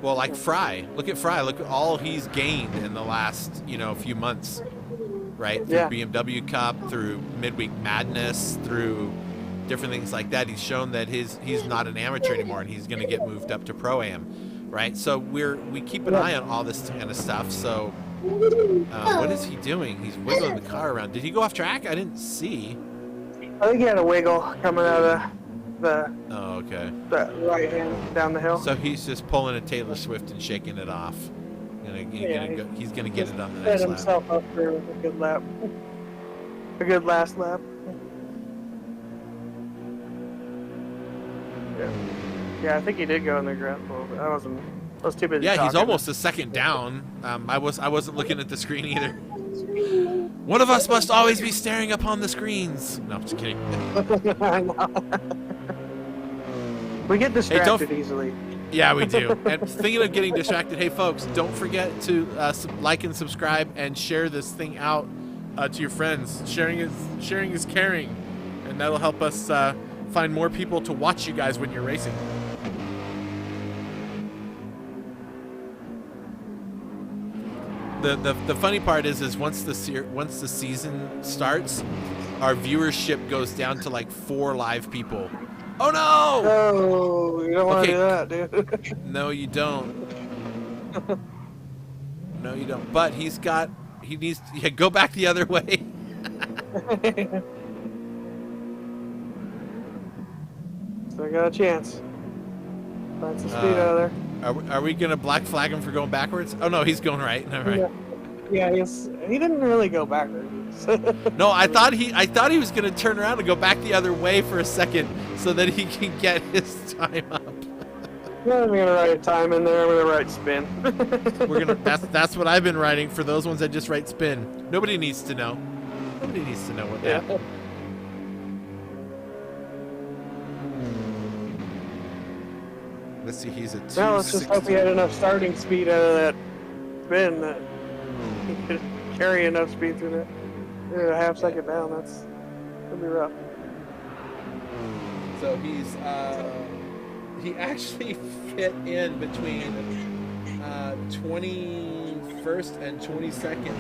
Well, like Fry. Look at Fry. Look at all he's gained in the last, few months, right? Through BMW Cup, through Midweek Madness, through different things like that. He's shown that he's not an amateur anymore, and he's going to get moved up to Pro-Am, right? So we keep an eye on all this kind of stuff. So what is he doing? He's wiggling the car around. Did he go off track? I didn't see. I think he had a wiggle coming out of the right hand down the hill. So he's just pulling a Taylor Swift and shaking it off. He's gonna get it on the next lap. Set himself up for a good lap, a good last lap. Yeah, I think he did go in the ground a little bit. I was too busy. Yeah, he's almost a second down. I wasn't looking at the screen either. One of us must always be staring upon the screens. No, I'm just kidding. We get distracted easily. Yeah, we do. And thinking of getting distracted, hey folks, don't forget to like and subscribe and share this thing out to your friends. Sharing is caring, and that'll help us find more people to watch you guys when you're racing. The funny part is once the season starts, our viewership goes down to like 4 live people. Oh no! Oh, you don't want to do that, dude. No, you don't. No, you don't. But he needs to go back the other way. Still got a chance. Find some speed out of there. Are we gonna black flag him for going backwards? Oh no, he's going right. All right. Yeah, he didn't really go backwards. No, I thought he was gonna turn around and go back the other way for a second so that he can get his time up. Yeah, I'm gonna write a time in there. I'm gonna write spin. That's what I've been writing for those ones that just write spin. Nobody needs to know. Nobody needs to know what that. Let's see, he's at 2. Now let's just hope he had enough starting speed out of that spin that he could carry enough speed through that. A half second down, that's gonna be rough. So he actually fit in between 21st and 22nd.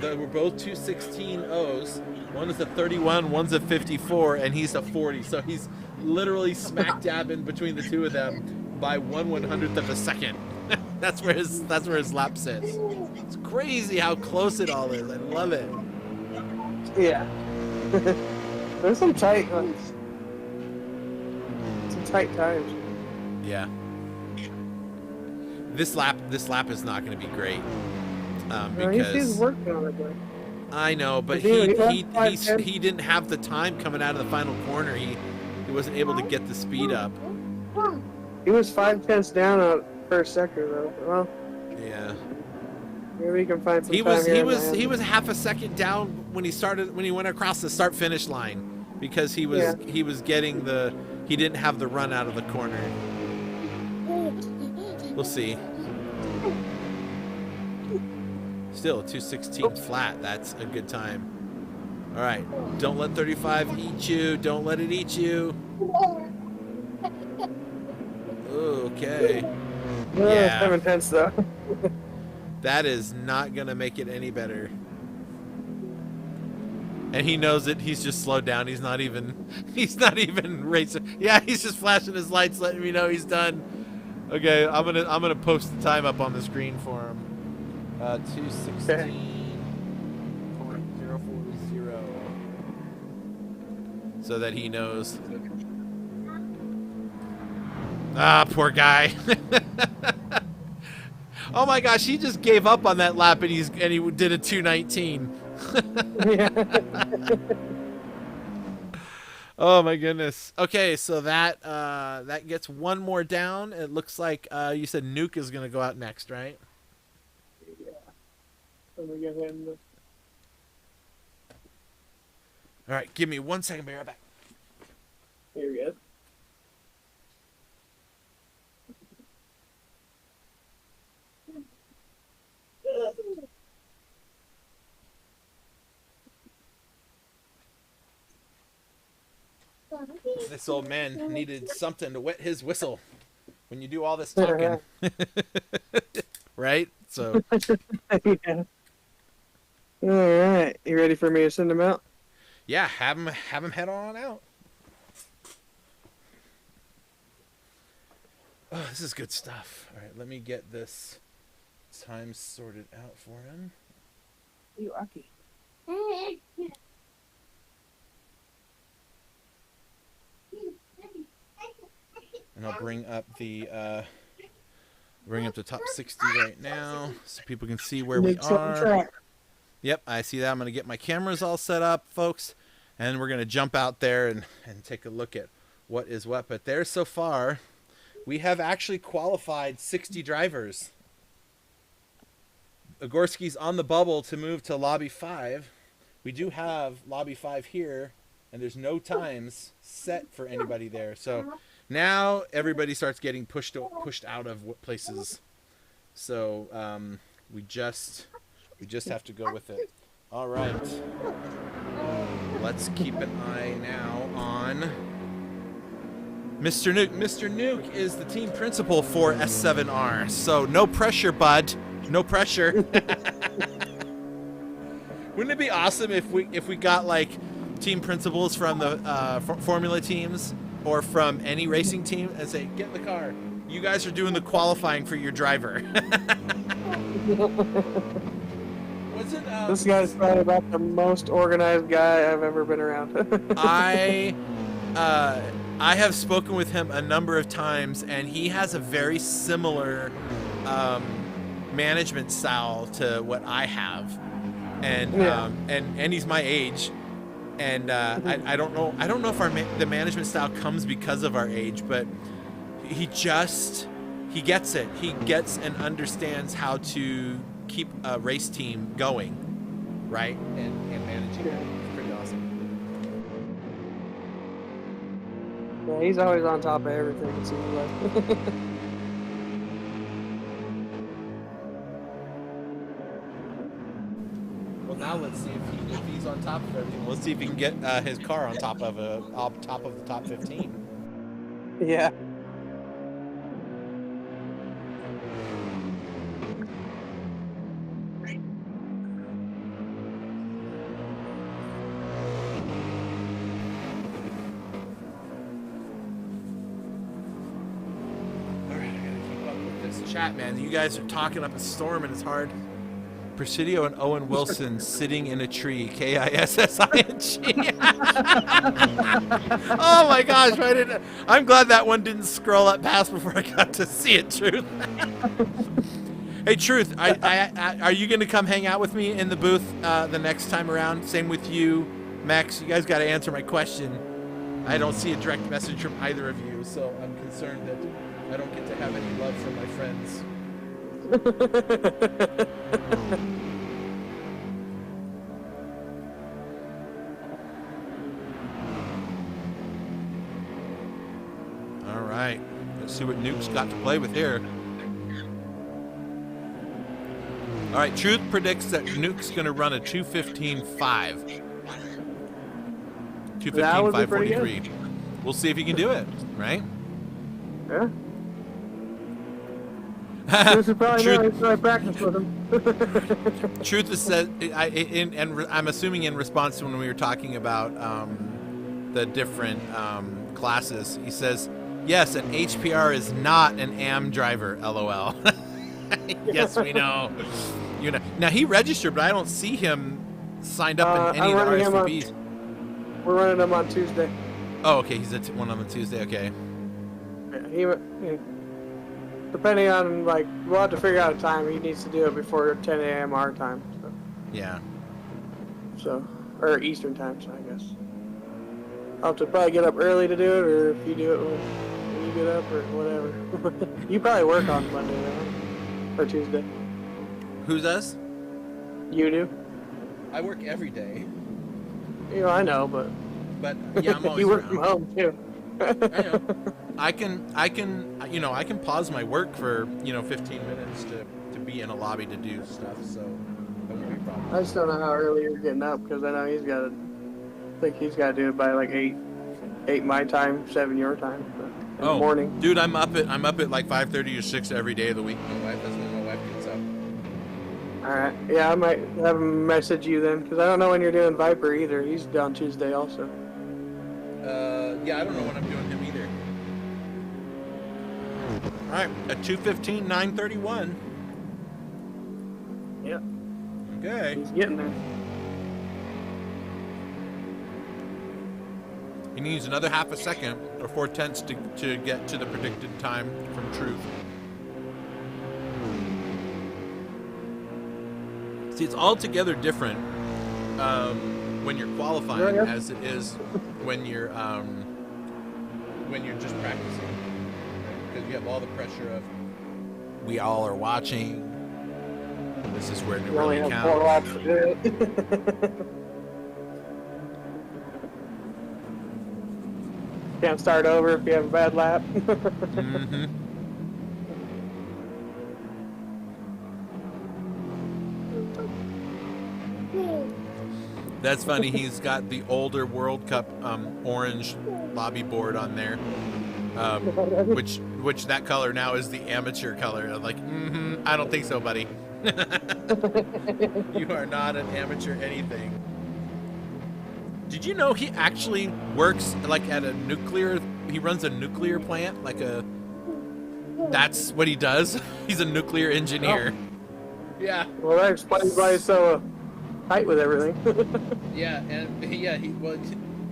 They were both 2:16.0s. One is a 31, one's a 54, and he's a 40. So he's literally smack dab in between the two of them by 1/100th of a second. That's where his lap sits. It's crazy how close it all is. I love it. Yeah. There's some tight ones. Some tight times. Yeah. This lap is not going to be great because he's working on it. I know, but he didn't have the time coming out of the final corner. He wasn't able to get the speed up. He was 5/10 down at first sector though. Well, yeah. Maybe we can find some He time was half a second down when he went across the start finish line because he was getting he didn't have the run out of the corner. We'll see. Still 2:16 flat. That's a good time. All right. Don't let 35 eat you. Don't let it eat you. Okay. Yeah. 7/10 though. That is not gonna make it any better. And he knows it. He's just slowed down. He's not even racing. Yeah, he's just flashing his lights, letting me know he's done. Okay, I'm gonna post the time up on the screen for him. 2:16.040. So that he knows. Ah, poor guy. Oh my gosh, he just gave up on that lap and he did a 2:19. Oh my goodness. Okay, so that gets one more down. It looks like you said Nuke is gonna go out next, right? Yeah. Let me get him. All right, give me 1 second. Be right back. Here we go. This old man needed something to wet his whistle when you do all this talking. Right? So. Yeah. All right. You ready for me to send him out? Yeah, have him head on out. Oh, this is good stuff. All right, let me get this time sorted out for him. You lucky. And I'll bring up the top 60 right now so people can see where we are. Yep, I see that. I'm going to get my cameras all set up, folks, and we're going to jump out there and take a look at what is what. But there so far, we have actually qualified 60 drivers. Ogorski's on the bubble to move to Lobby 5. We do have Lobby 5 here, and there's no times set for anybody there. So now everybody starts getting pushed out of places. So we just have to go with it. All right. Let's keep an eye now on Mr. Nuke. Mr. Nuke is the team principal for S7R. So no pressure, bud. No pressure. Wouldn't it be awesome if we got like team principals from the formula teams or from any racing team and say, get in the car. You guys are doing the qualifying for your driver. This guy's probably about the most organized guy I've ever been around. I have spoken with him a number of times, and he has a very similar management style to what I have, and and he's my age, and I don't know if the management style comes because of our age, but he gets it. He gets and understands how to keep a race team going, right, and managing it. It's pretty awesome. Yeah, he's always on top of everything, it seems like. Well, now let's see if he's on top of everything. Let's see if he can get his car on top of the top 15. Yeah. Chat, man, you guys are talking up a storm and it's hard. Presidio and Owen Wilson sitting in a tree. KISSING. Oh my gosh! I'm glad that one didn't scroll up past before I got to see it. Truth. Hey, Truth, are you going to come hang out with me in the booth the next time around? Same with you, Max. You guys got to answer my question. I don't see a direct message from either of you, so I'm concerned that I don't get to have any love from my friends. All right. Let's see what Nuke's got to play with here. All right, Truth predicts that Nuke's going to run a 2:15.5. 2:15.543. We'll see if he can do it, right? Yeah. This is probably Truth, I practice with him. Truth has said, and I'm assuming in response to when we were talking about the different classes, he says, yes, an HPR is not an AM driver, LOL. Yes, we know. You know. Now, he registered, but I don't see him signed up in any of the RSVPs. We're running him on Tuesday. Oh, okay. He's one on the Tuesday. Okay. Yeah, depending on, like, we'll have to figure out a time. He needs to do it before 10 a.m. our time. So. Yeah. So, or Eastern time, so I guess. I'll have to probably get up early to do it, or if you do it when you get up, or whatever. You probably work on Monday, right? Or Tuesday. Who does? You do. I work every day. You know, I know, but yeah, I'm always you work around. from home too. I know. I can pause my work for 15 minutes to be in a lobby to do stuff. So that won't be a problem. I just don't know how early you're getting up because I know he's got to. I think he's got to do it by like 8 my time, 7 your time. In the morning. Dude, I'm up at like 5:30 or 6 every day of the week. That's when my wife gets up. All right. Yeah, I might have him message you then because I don't know when you're doing Viper either. He's on Tuesday also. Yeah, I don't know when I'm doing him either. All right, at 2:15, 9:31. Yeah. Okay. He's getting there. He needs another half a second or 4/10 to get to the predicted time from Truth. See, it's altogether different when you're qualifying as it is when you're just practicing, because you have all the pressure of we all are watching. This is where it really counts. 4 laps to do it. Can't start over if you have a bad lap. Mm-hmm. That's funny. He's got the older World Cup orange lobby board on there, which that color now is the amateur color. I'm like, I don't think so, buddy. You are not an amateur anything. Did you know he actually works like at a nuclear? He runs a nuclear plant, that's what he does. He's a nuclear engineer. Oh. Yeah. Well, that explains why he's so tight with everything. Yeah, and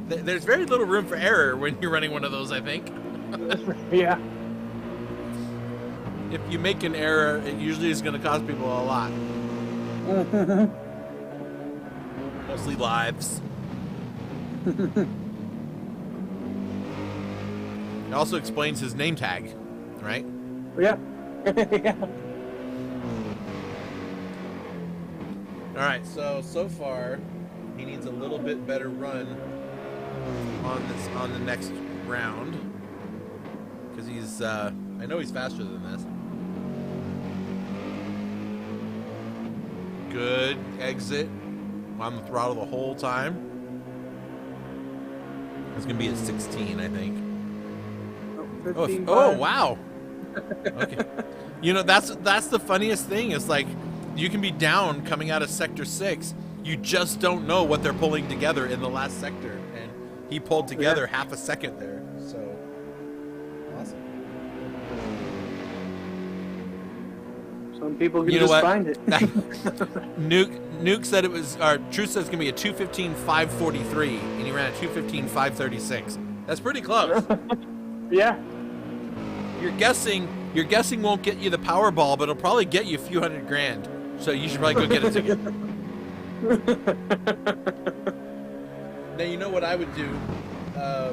there's very little room for error when you're running one of those, I think. Yeah. If you make an error, it usually is going to cost people a lot. Mostly lives. It also explains his name tag, right? Yeah. Yeah. All right, so far, he needs a little bit better run on the next round, because he's I know he's faster than this. Good exit on the throttle the whole time. It's gonna be at 16, I think. Oh wow. Okay. That's the funniest thing. Is like you can be down coming out of sector 6. You just don't know what they're pulling together in the last sector, and he pulled together half a second there. So awesome. Some people can just find it. Nuke said it was, or Truth says it's gonna be a 2:15.543, and he ran a 2:15.536. That's pretty close. Yeah. You're guessing your guessing won't get you the Powerball, but it'll probably get you a few $100,000. So you should probably go get a ticket. Now, you know what I would do? I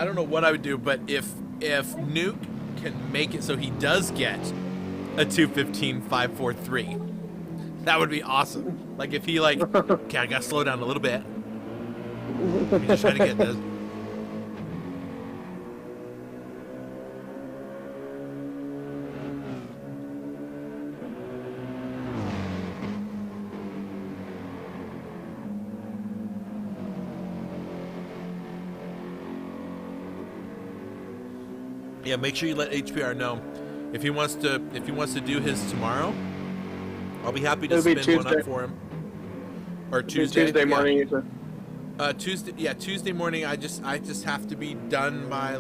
don't know what I would do, but if Nuke can make it so he does get a 2:15.543, that would be awesome. Like if he okay, I gotta slow down a little bit. Let me just try to get this. Yeah, make sure you let HPR know if he wants to do his tomorrow. I'll be happy to spin one up for him. Or Tuesday. Tuesday morning, you said. Tuesday morning. I just have to be done by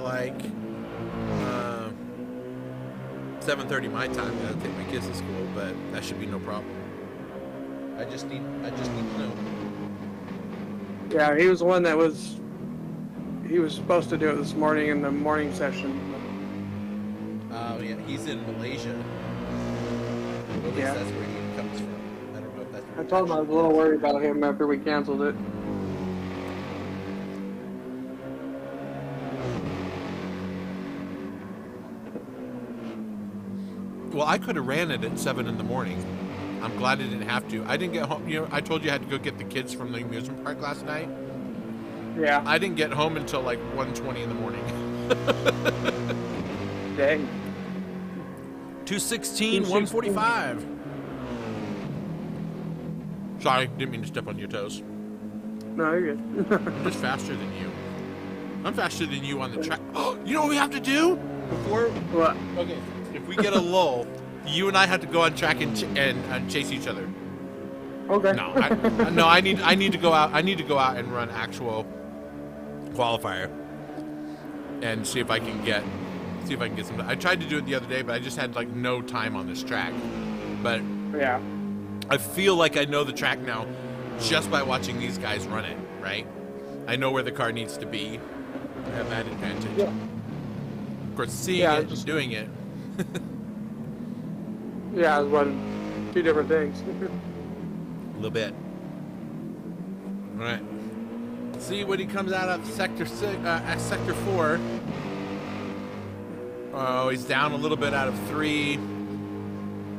7:30 my time. I gotta take my kids to school, but that should be no problem. I just need to know. Yeah, he was the one that was. He was supposed to do it this morning in the morning session. Oh yeah, he's in Malaysia. At least that's where he comes from. I don't know if that's. I told him I was a little worried about him after we canceled it. Well, I could have ran it at 7 in the morning. I'm glad I didn't have to. I didn't get home. You know, I told you I had to go get the kids from the amusement park last night. Yeah. I didn't get home until 1:20 in the morning. Dang. 2:16, 1:45. Sorry, didn't mean to step on your toes. No, you're good. I'm just faster than you. I'm faster than you on the track. Oh, you know what we have to do? Before What? Okay, if we get a lull, you and I have to go on track and chase each other. Okay. No, I need to go out. I need to go out and run actual qualifier and see if I can get some. I tried to do it the other day, but I just had no time on this track. But Yeah. I feel like I know the track now just by watching these guys run it, right? I know where the car needs to be. I have that advantage. Yeah. Of course, seeing it and doing it. Yeah, it's two different things. A little bit. All right. See what he comes out of sector 4. Oh, he's down a little bit out of 3.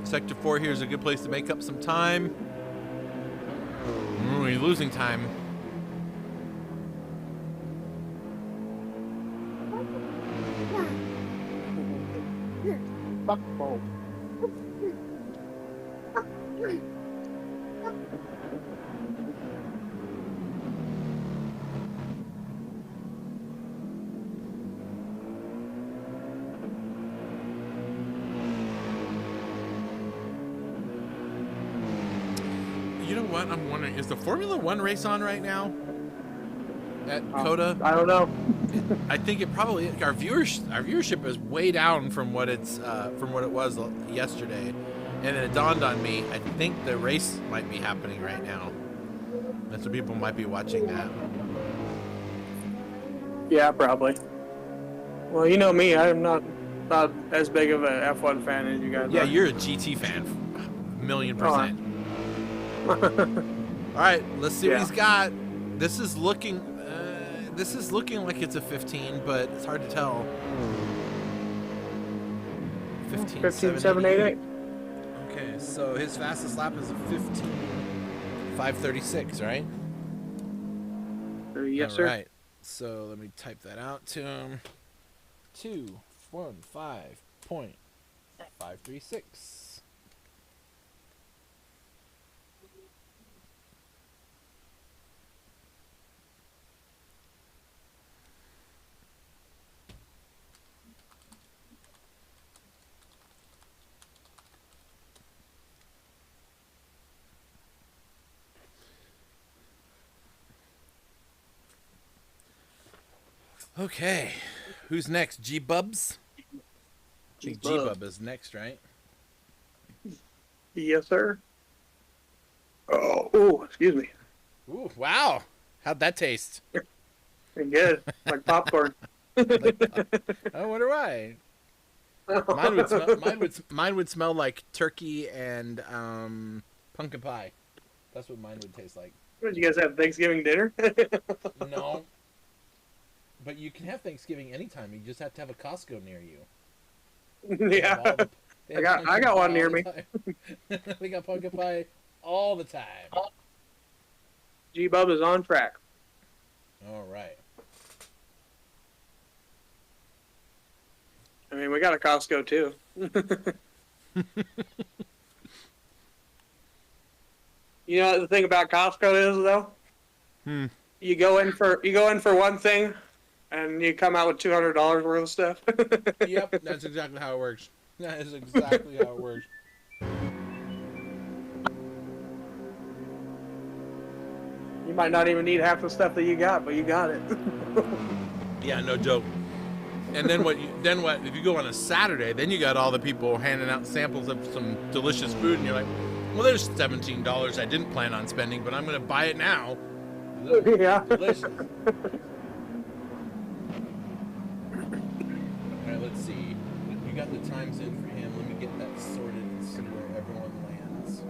Sector 4 here is a good place to make up some time. Ooh, he's losing time. Fuck both. You know what? I'm wondering, is the Formula One race on right now at COTA? I don't know. I think it probably is. Our viewership is way down from what it was yesterday, and then it dawned on me. I think the race might be happening right now, and so people might be watching that. Yeah, probably. Well, you know me. I'm not as big of a F1 fan as you guys are. Yeah, you're a GT fan, 1,000,000%. All right, let's see what he's got. This is looking like it's a 15, but it's hard to tell. 15.788. Okay, so his fastest lap is a 15.536, right? Yes, sir. All right. So let me type that out to him. 2:15.536. Okay, who's next? G-Bubs? G-Bub is next, right? Yes, sir. Oh, excuse me. Ooh, wow. How'd that taste? Pretty good. Like popcorn. I wonder why. Mine would smell like turkey and pumpkin pie. That's what mine would taste like. What, you guys have Thanksgiving dinner? No. But you can have Thanksgiving anytime. You just have to have a Costco near you. Yeah. I got one near me. They got pumpkin pie all the time. G-Bub is on track. All right. I mean, we got a Costco too. You know what the thing about Costco is though? You go in for one thing, and you come out with $200 worth of stuff. Yep, that's exactly how it works. That is exactly how it works. You might not even need half the stuff that you got, but you got it. Yeah, no joke. And then what? If you go on a Saturday, then you got all the people handing out samples of some delicious food, and you're like, "Well, there's $17 I didn't plan on spending, but I'm going to buy it now." Yeah. Delicious. All right, let's see. You got the times in for him. Let me get that sorted and see where everyone lands.